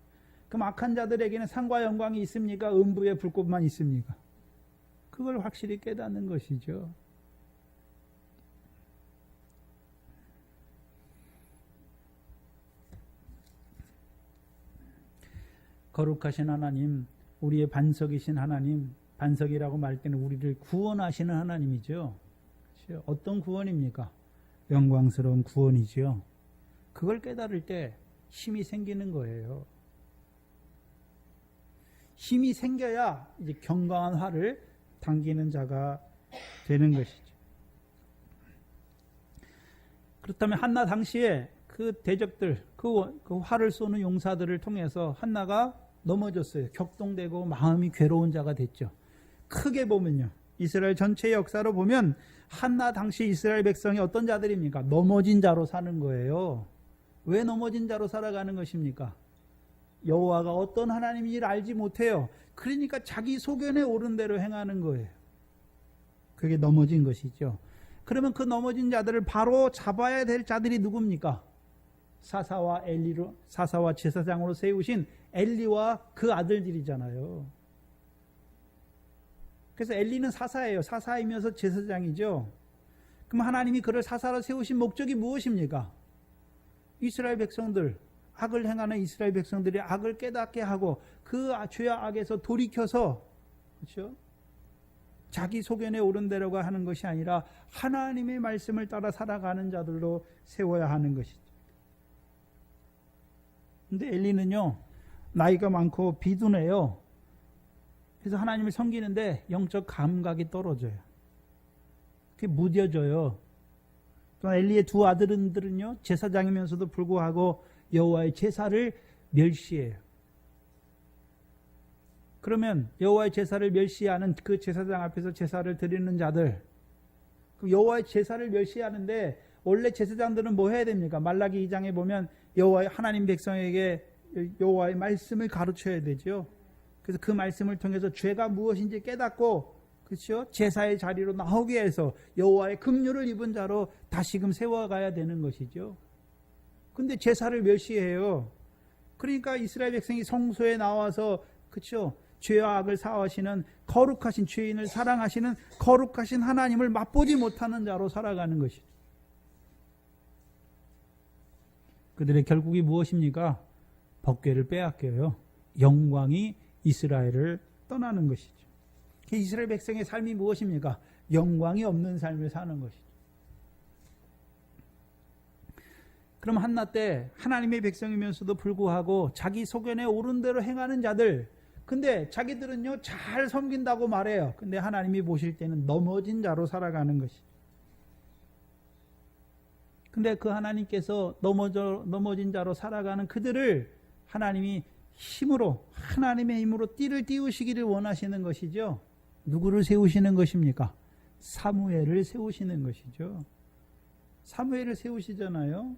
그럼 악한 자들에게는 상과 영광이 있습니까? 음부의 불꽃만 있습니까? 그걸 확실히 깨닫는 것이죠. 거룩하신 하나님, 우리의 반석이신 하나님, 반석이라고 말할 때는 우리를 구원하시는 하나님이죠. 그렇죠? 어떤 구원입니까? 영광스러운 구원이죠. 그걸 깨달을 때 힘이 생기는 거예요. 힘이 생겨야 이제 경강한 활을 당기는 자가 되는 것이죠. 그렇다면 한나 당시에 그 대적들, 그 활을 쏘는 용사들을 통해서 한나가 넘어졌어요. 격동되고 마음이 괴로운 자가 됐죠. 크게 보면요, 이스라엘 전체의 역사로 보면 한나 당시 이스라엘 백성이 어떤 자들입니까? 넘어진 자로 사는 거예요. 왜 넘어진 자로 살아가는 것입니까? 여호와가 어떤 하나님인지를 알지 못해요. 그러니까 자기 소견에 옳은 대로 행하는 거예요. 그게 넘어진 것이죠. 그러면 그 넘어진 자들을 바로 잡아야 될 자들이 누굽니까? 사사와 제사장으로 세우신 엘리와 그 아들들이잖아요. 그래서 엘리는 사사예요. 사사이면서 제사장이죠. 그럼 하나님이 그를 사사로 세우신 목적이 무엇입니까? 이스라엘 백성들, 악을 행하는 이스라엘 백성들이 악을 깨닫게 하고 그 죄와 악에서 돌이켜서, 그렇죠? 자기 소견에 옳은 대로가 하는 것이 아니라 하나님의 말씀을 따라 살아가는 자들로 세워야 하는 것이죠. 근데 엘리는요, 나이가 많고 비둔해요. 그래서 하나님을 섬기는데 영적 감각이 떨어져요. 그게 무뎌져요. 또 엘리의 두 아들은요, 제사장이면서도 불구하고 여호와의 제사를 멸시해요. 그러면 여호와의 제사를 멸시하는 그 제사장 앞에서 제사를 드리는 자들, 여호와의 제사를 멸시하는데 원래 제사장들은 뭐 해야 됩니까? 말라기 2장에 보면 여호와의 하나님 백성에게 여호와의 말씀을 가르쳐야 되죠. 그래서 그 말씀을 통해서 죄가 무엇인지 깨닫고, 그렇죠? 제사의 자리로 나오게 해서 여호와의 긍휼을 입은 자로 다시금 세워가야 되는 것이죠. 근데 제사를 멸시해요. 그러니까 이스라엘 백성이 성소에 나와서, 그렇죠? 죄와 악을 사하시는 거룩하신, 죄인을 사랑하시는 거룩하신 하나님을 맛보지 못하는 자로 살아가는 것이죠. 그들의 결국이 무엇입니까? 법궤를 빼앗겨요. 영광이 이스라엘을 떠나는 것이죠. 이스라엘 백성의 삶이 무엇입니까? 영광이 없는 삶을 사는 것이죠. 그럼 한나 때 하나님의 백성이면서도 불구하고 자기 소견에 옳은 대로 행하는 자들, 근데 자기들은요 잘 섬긴다고 말해요. 근데 하나님이 보실 때는 넘어진 자로 살아가는 것이죠. 근데 그 하나님께서 넘어진 자로 살아가는 그들을 하나님이 힘으로, 하나님의 힘으로 띠를 띄우시기를 원하시는 것이죠. 누구를 세우시는 것입니까? 사무엘을 세우시는 것이죠. 사무엘을 세우시잖아요.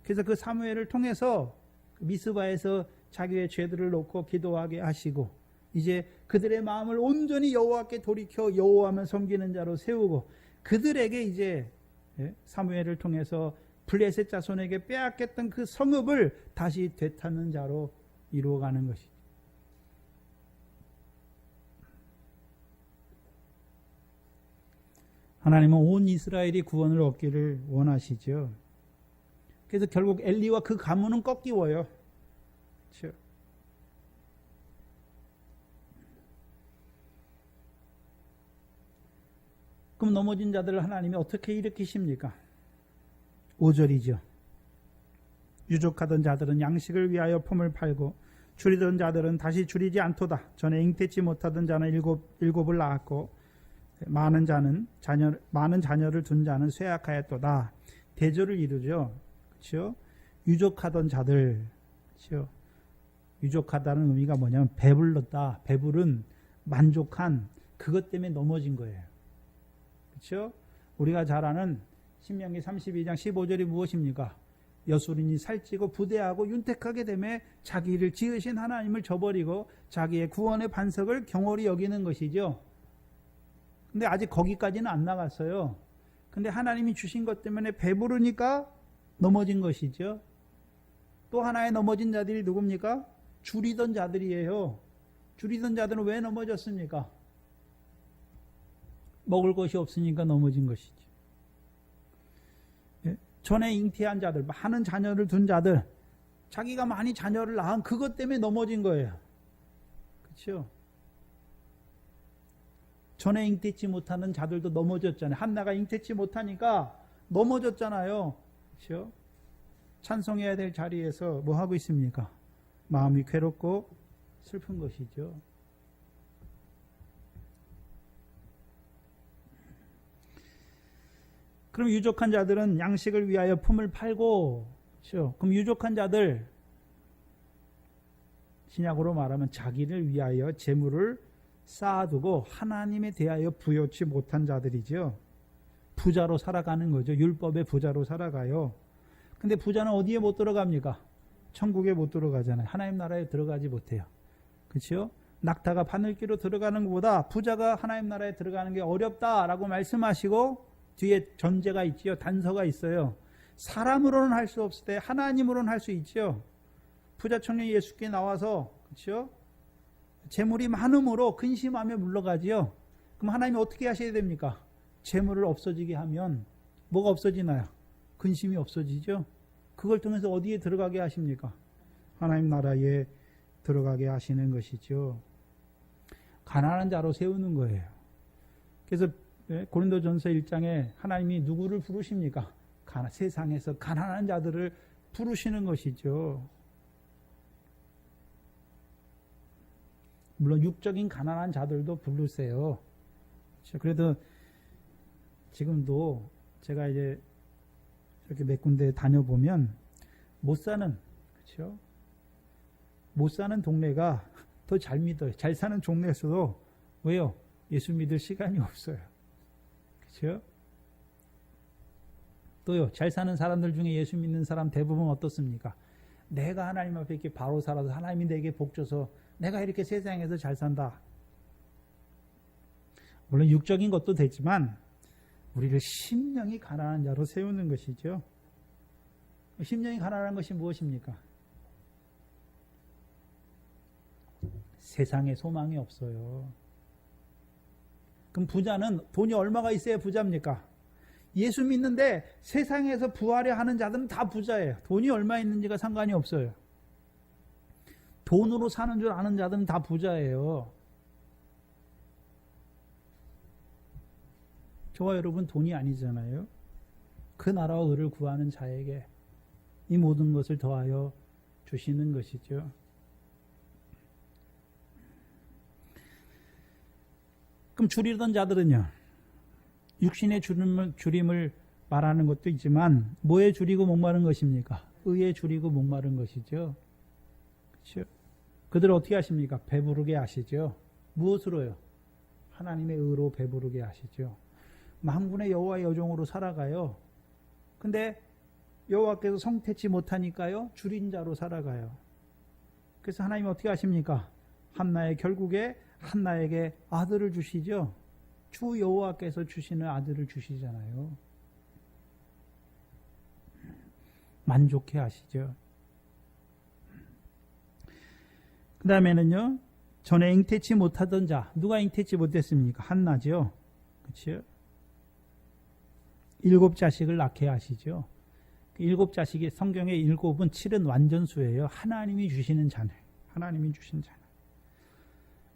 그래서 그 사무엘을 통해서 미스바에서 자기의 죄들을 놓고 기도하게 하시고, 이제 그들의 마음을 온전히 여호와께 돌이켜 여호와만 섬기는 자로 세우고, 그들에게 이제 사무엘을 통해서 블레셋 자손에게 빼앗겼던 그 성읍을 다시 되찾는 자로 이루어가는 것이죠. 하나님은 온 이스라엘이 구원을 얻기를 원하시죠. 그래서 결국 엘리와 그 가문은 꺾이워요. 그렇죠? 그럼 넘어진 자들을 하나님이 어떻게 일으키십니까? 5절이죠. 유족하던 자들은 양식을 위하여 품을 팔고 줄이던 자들은 다시 줄이지 않도다. 전에 잉태치 못하던 자는 일곱을 낳았고 많은 자녀를 둔 자는 쇠약하였도다. 대조를 이루죠. 그렇죠? 유족하던 자들, 그렇죠? 유족하다는 의미가 뭐냐면 배불렀다. 배부른, 만족한, 그것 때문에 넘어진 거예요. 그렇죠? 우리가 잘 아는 신명기 32장 15절이 무엇입니까? 여수린이 살찌고 부대하고 윤택하게 되매 자기를 지으신 하나님을 저버리고 자기의 구원의 반석을 경홀히 여기는 것이죠. 근데 아직 거기까지는 안 나갔어요. 근데 하나님이 주신 것 때문에 배부르니까 넘어진 것이죠. 또 하나의 넘어진 자들이 누굽니까? 줄이던 자들이에요. 줄이던 자들은 왜 넘어졌습니까? 먹을 것이 없으니까 넘어진 것이죠. 전에 잉태한 자들, 많은 자녀를 둔 자들, 자기가 많이 자녀를 낳은 그것 때문에 넘어진 거예요. 그렇죠? 전에 잉태치 못하는 자들도 넘어졌잖아요. 한나가 잉태치 못하니까 넘어졌잖아요. 그렇죠? 찬송해야 될 자리에서 뭐 하고 있습니까? 마음이 괴롭고 슬픈 것이죠. 그럼 유족한 자들은 양식을 위하여 품을 팔고, 그렇죠? 그럼 유족한 자들, 신약으로 말하면 자기를 위하여 재물을 쌓아두고 하나님에 대하여 부요치 못한 자들이죠. 부자로 살아가는 거죠. 율법의 부자로 살아가요. 근데 부자는 어디에 못 들어갑니까? 천국에 못 들어가잖아요. 하나님 나라에 들어가지 못해요. 그렇죠? 낙타가 바늘기로 들어가는 것보다 부자가 하나님 나라에 들어가는 게 어렵다라고 말씀하시고 뒤에 전제가 있지요. 단서가 있어요. 사람으로는 할 수 없을 때 하나님으로는 할 수 있죠. 부자 청년이 예수께 나와서, 그렇죠? 재물이 많음으로 근심하며 물러가지요. 그럼 하나님이 어떻게 하셔야 됩니까? 재물을 없어지게 하면 뭐가 없어지나요? 근심이 없어지죠. 그걸 통해서 어디에 들어가게 하십니까? 하나님 나라에 들어가게 하시는 것이죠. 가난한 자로 세우는 거예요. 그래서 고린도전서 1장에 하나님이 누구를 부르십니까? 세상에서 가난한 자들을 부르시는 것이죠. 물론 육적인 가난한 자들도 부르세요. 그렇죠? 그래도 지금도 제가 이제 이렇게 몇 군데 다녀보면 못 사는, 그렇죠? 못 사는 동네가 더 잘 믿어요. 잘 사는 동네에서도 왜요? 예수 믿을 시간이 없어요. 그렇죠? 또요, 잘 사는 사람들 중에 예수 믿는 사람 대부분 어떻습니까? 내가 하나님 앞에 이렇게 바로 살아서 하나님이 내게 복 줘서 내가 이렇게 세상에서 잘 산다. 물론 육적인 것도 되지만 우리를 심령이 가난한 자로 세우는 것이죠. 심령이 가난한 것이 무엇입니까? 세상에 소망이 없어요. 그럼 부자는 돈이 얼마가 있어야 부자입니까? 예수 믿는데 세상에서 부하려 하는 자들은 다 부자예요. 돈이 얼마 있는지가 상관이 없어요. 돈으로 사는 줄 아는 자들은 다 부자예요. 저와 여러분 돈이 아니잖아요. 그 나라와 의를 구하는 자에게 이 모든 것을 더하여 주시는 것이죠. 그럼 줄이던 자들은요, 육신의 줄임을 말하는 것도 있지만 뭐에 줄이고 목마른 것입니까? 의에 줄이고 목마른 것이죠. 그렇죠? 그들 어떻게 하십니까? 배부르게 하시죠. 무엇으로요? 하나님의 의로 배부르게 하시죠. 만군의 여호와의 여종으로 살아가요. 근데 여호와께서 성태치 못하니까요, 줄인 자로 살아가요. 그래서 하나님이 어떻게 하십니까? 한나의 결국에 한나에게 아들을 주시죠. 주 여호와께서 주시는 아들을 주시잖아요. 만족해 하시죠. 그 다음에는요, 전에 잉태치 못하던 자, 누가 잉태치 못했습니까? 한나죠. 그렇죠? 7 자식을 낳게 하시죠. 7 자식이 성경의 7은 7은 완전수예요. 하나님이 주시는 자녀. 하나님이 주신 자녀.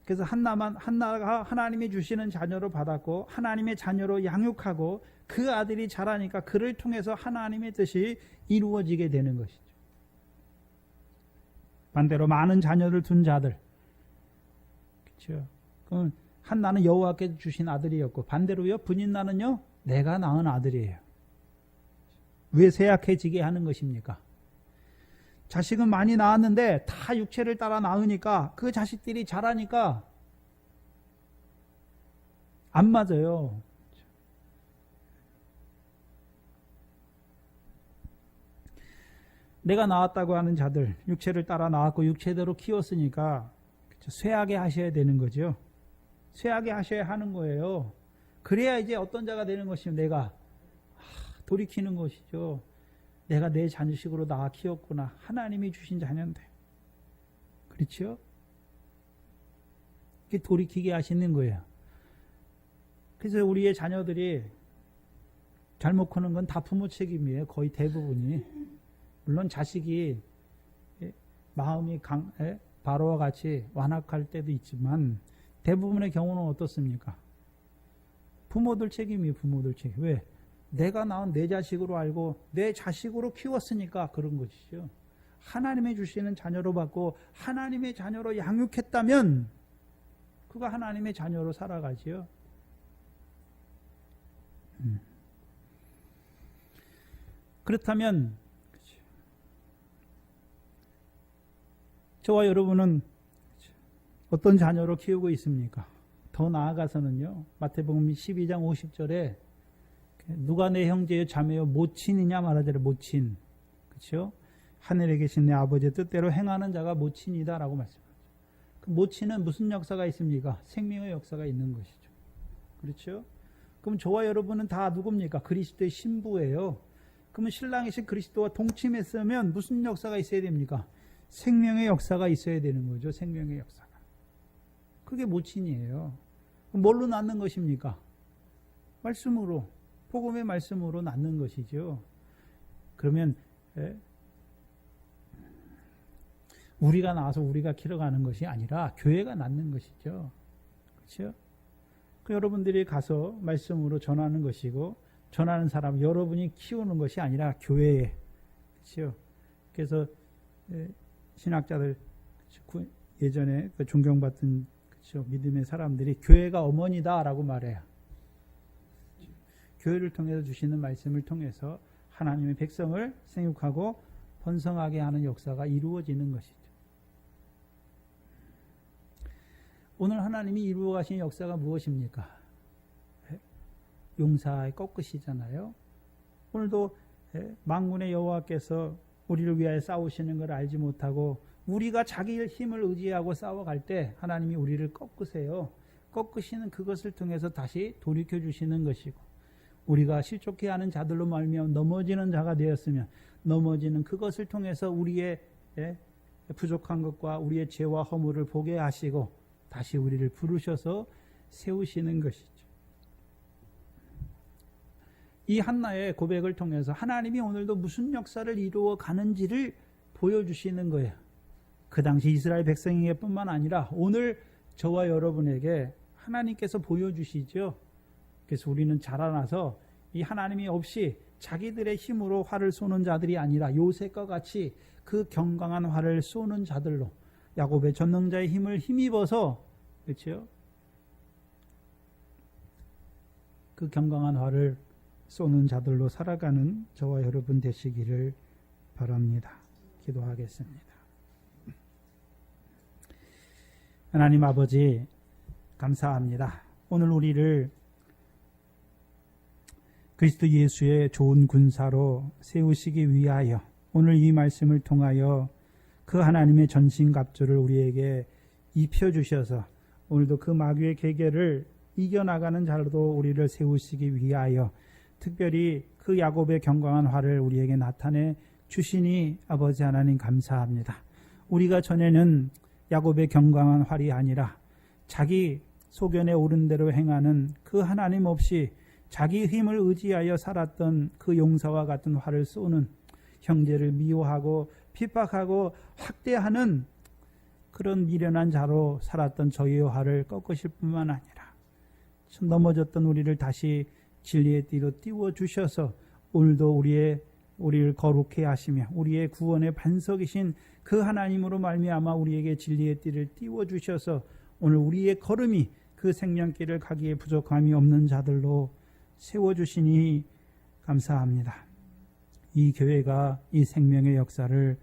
그래서 한나가 하나님이 주시는 자녀로 받았고 하나님의 자녀로 양육하고 그 아들이 자라니까 그를 통해서 하나님의 뜻이 이루어지게 되는 것이죠. 반대로 많은 자녀를 둔 자들, 그렇죠? 그럼 한나는 여호와께서 주신 아들이었고 반대로요, 분인나는요, 내가 낳은 아들이에요. 왜 쇠약해지게 하는 것입니까? 자식은 많이 낳았는데 다 육체를 따라 낳으니까 그 자식들이 자라니까 안 맞아요. 내가 낳았다고 하는 자들, 육체를 따라 낳았고 육체대로 키웠으니까 쇠하게 하셔야 되는 거죠. 쇠하게 하셔야 하는 거예요. 그래야 이제 어떤 자가 되는 것이면 내가 돌이키는 것이죠. 내가 내 자식으로 낳아 키웠구나. 하나님이 주신 자녀인데. 그렇죠? 이렇게 돌이키게 하시는 거예요. 그래서 우리의 자녀들이 잘못 크는 건 다 부모 책임이에요. 거의 대부분이. 물론 자식이 마음이 바로와 같이 완악할 때도 있지만 대부분의 경우는 어떻습니까? 부모들 책임이에요. 부모들 책임. 왜? 내가 낳은 내 자식으로 알고 내 자식으로 키웠으니까 그런 것이죠. 하나님이 주시는 자녀로 받고 하나님의 자녀로 양육했다면 그가 하나님의 자녀로 살아가지요. 그렇다면 저와 여러분은 어떤 자녀로 키우고 있습니까? 더 나아가서는요. 마태복음 12장 50절에 누가 내 형제요 자매요 모친이냐 말하자래. 모친. 그렇죠? 하늘에 계신 내 아버지의 뜻대로 행하는 자가 모친이다라고 말씀하죠. 그 모친은 무슨 역사가 있습니까? 생명의 역사가 있는 것이죠. 그렇죠? 그럼 저와 여러분은 다 누굽니까? 그리스도의 신부예요. 그러면 신랑이신 그리스도와 동침했으면 무슨 역사가 있어야 됩니까? 생명의 역사가 있어야 되는 거죠. 생명의 역사가. 그게 모친이에요. 뭘로 낳는 것입니까? 말씀으로. 복음의 말씀으로 낳는 것이죠. 그러면 우리가 나와서 우리가 키워가는 것이 아니라 교회가 낳는 것이죠. 그렇죠? 그 여러분들이 가서 말씀으로 전하는 것이고 전하는 사람 여러분이 키우는 것이 아니라 교회에. 그렇죠? 그래서 신학자들 예전에 존경받던 그렇죠? 믿음의 사람들이 교회가 어머니다라고 말해요. 교회를 통해서 주시는 말씀을 통해서 하나님의 백성을 생육하고 번성하게 하는 역사가 이루어지는 것이죠. 오늘 하나님이 이루어 가신 역사가 무엇입니까? 용사의 꺾으시잖아요. 오늘도 만군의 여호와께서 우리를 위하여 싸우시는 걸 알지 못하고 우리가 자기 힘을 의지하고 싸워갈 때 하나님이 우리를 꺾으세요. 꺾으시는 그것을 통해서 다시 돌이켜 주시는 것이고 우리가 실족해 하는 자들로 말미암아 넘어지는 자가 되었으면 넘어지는 그것을 통해서 우리의 부족한 것과 우리의 죄와 허물을 보게 하시고 다시 우리를 부르셔서 세우시는 것이죠. 이 한나의 고백을 통해서 하나님이 오늘도 무슨 역사를 이루어 가는지를 보여주시는 거예요. 그 당시 이스라엘 백성에게 뿐만 아니라 오늘 저와 여러분에게 하나님께서 보여주시죠. 그래서 우리는 자라나서 이 하나님이 없이 자기들의 힘으로 활을 쏘는 자들이 아니라 요셉과 같이 그 경강한 활을 쏘는 자들로 야곱의 전능자의 힘을 힘입어서 그렇죠? 그 경강한 활을 쏘는 자들로 살아가는 저와 여러분 되시기를 바랍니다. 기도하겠습니다. 하나님 아버지 감사합니다. 오늘 우리를 그리스도 예수의 좋은 군사로 세우시기 위하여 오늘 이 말씀을 통하여 그 하나님의 전신갑주를 우리에게 입혀주셔서 오늘도 그 마귀의 계계를 이겨나가는 자로도 우리를 세우시기 위하여 특별히 그 야곱의 경강한 활을 우리에게 나타내 주시니 아버지 하나님 감사합니다. 우리가 전에는 야곱의 경강한 활이 아니라 자기 소견에 오른 대로 행하는 그 하나님 없이 자기 힘을 의지하여 살았던 그 용사와 같은 활을 쏘는 형제를 미워하고 핍박하고 학대하는 그런 미련한 자로 살았던 저희의 활을 꺾으실 뿐만 아니라 넘어졌던 우리를 다시 진리의 띠로 띄워주셔서 오늘도 우리를 거룩해 하시며 우리의 구원의 반석이신 그 하나님으로 말미암아 우리에게 진리의 띠를 띄워주셔서 오늘 우리의 걸음이 그 생명길을 가기에 부족함이 없는 자들로 세워주시니 감사합니다. 이 교회가 이 생명의 역사를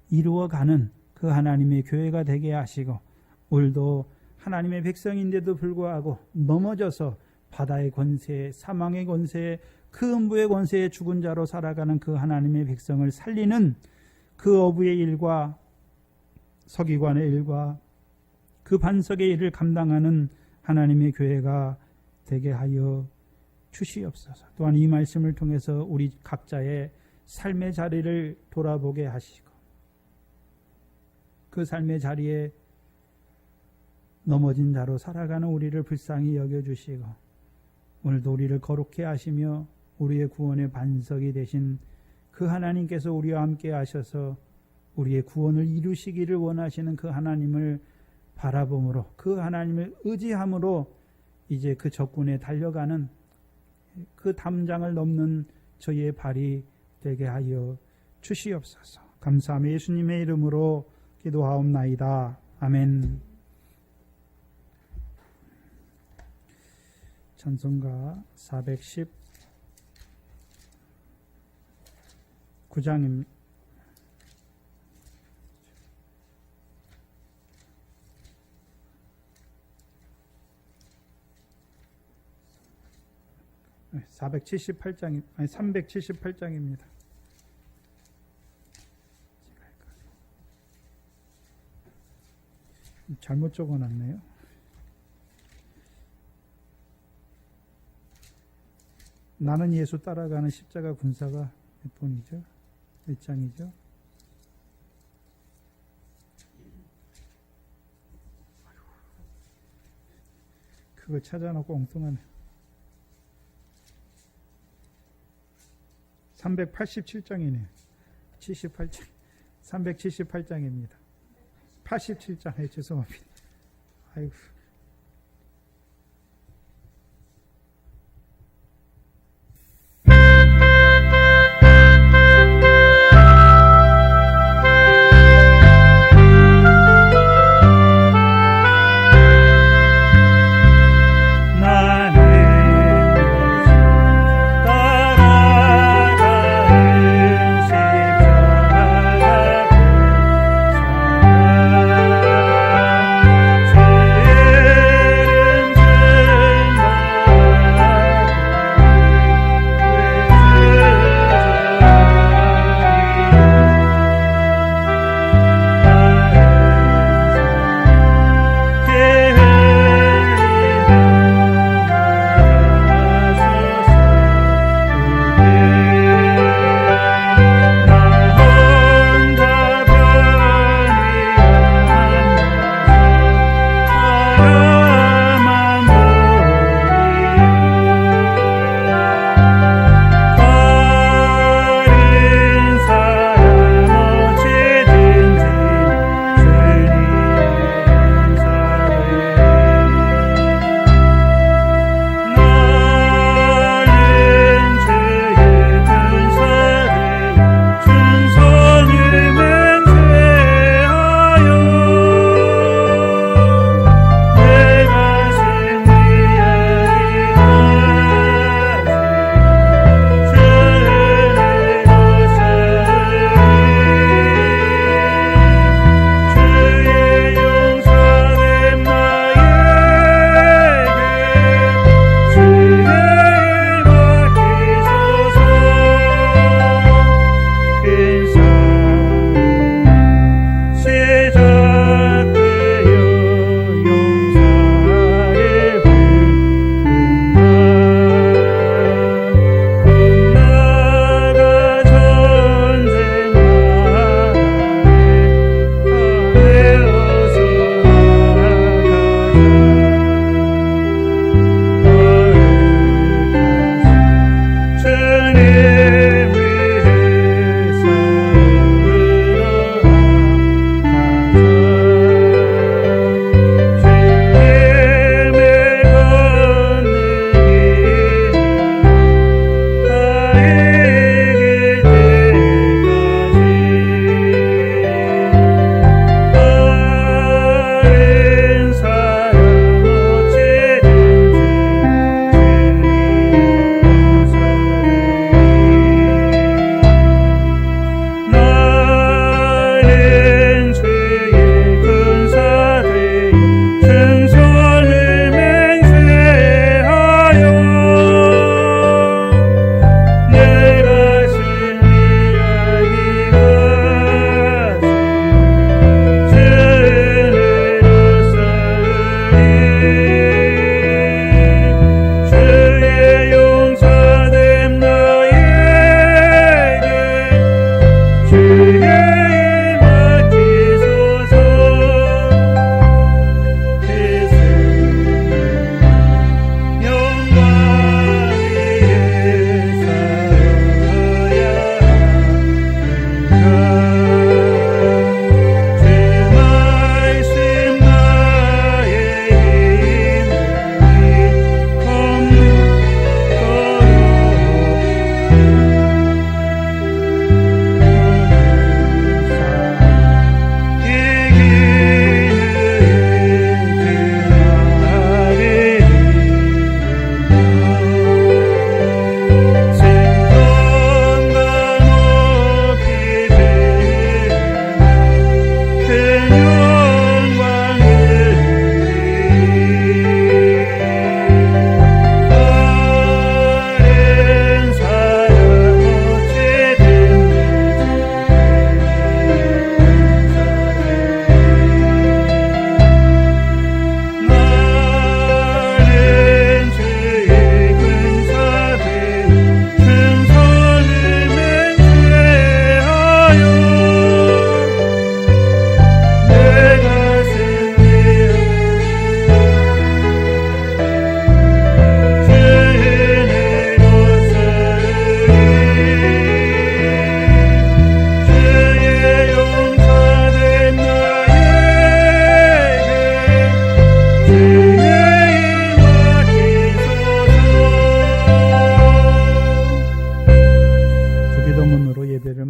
이루어가는 그 하나님의 교회가 되게 하시고 오늘도 하나님의 백성인데도 불구하고 넘어져서 바다의 권세, 사망의 권세, 그 음부의 권세에 죽은 자로 살아가는 그 하나님의 백성을 살리는 그 어부의 일과 서기관의 일과 그 반석의 일을 감당하는 하나님의 교회가 되게 하여 주시옵소서. 또한 이 말씀을 통해서 우리 각자의 삶의 자리를 돌아보게 하시고 그 삶의 자리에 넘어진 자로 살아가는 우리를 불쌍히 여겨주시고 오늘도 우리를 거룩해 하시며 우리의 구원의 반석이 되신 그 하나님께서 우리와 함께 하셔서 우리의 구원을 이루시기를 원하시는 그 하나님을 바라봄으로 그 하나님을 의지함으로 이제 그 적군에 달려가는 그 담장을 넘는 저희의 발이 되게 하여 주시옵소서. 감사하며 예수님의 이름으로 기도하옵나이다. 아멘. 찬송가 419장입니다. 네, 378장입니다. 잘못 적어놨네요. 나는 예수 따라가는 십자가 군사가 몇 번이죠? 몇 장이죠? 그거 찾아놓고 엉뚱하네. 387장이네요. 78장. 378장입니다. 87장. 죄송합니다. 아이고. 주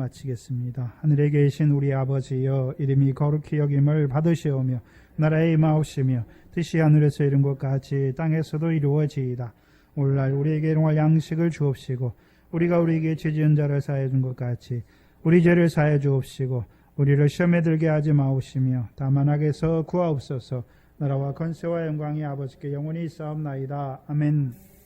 마치겠습니다. 하늘에 계신 우리 아버지여, 이름이 거룩히 여김을 받으시오며 나라의 임하옵시며 뜻이 하늘에서 이룬 것 같이 땅에서도 이루어지이다. 오늘날 우리에게 일용할 양식을 주옵시고 우리가 우리에게 죄 지은 자를 사하여 준 것 같이 우리 죄를 사하여 주옵시고 우리를 시험에 들게 하지 마옵시며 다만 악에서 구하옵소서. 나라와 권세와 영광이 아버지께 영원히 있사옵나이다. 아멘.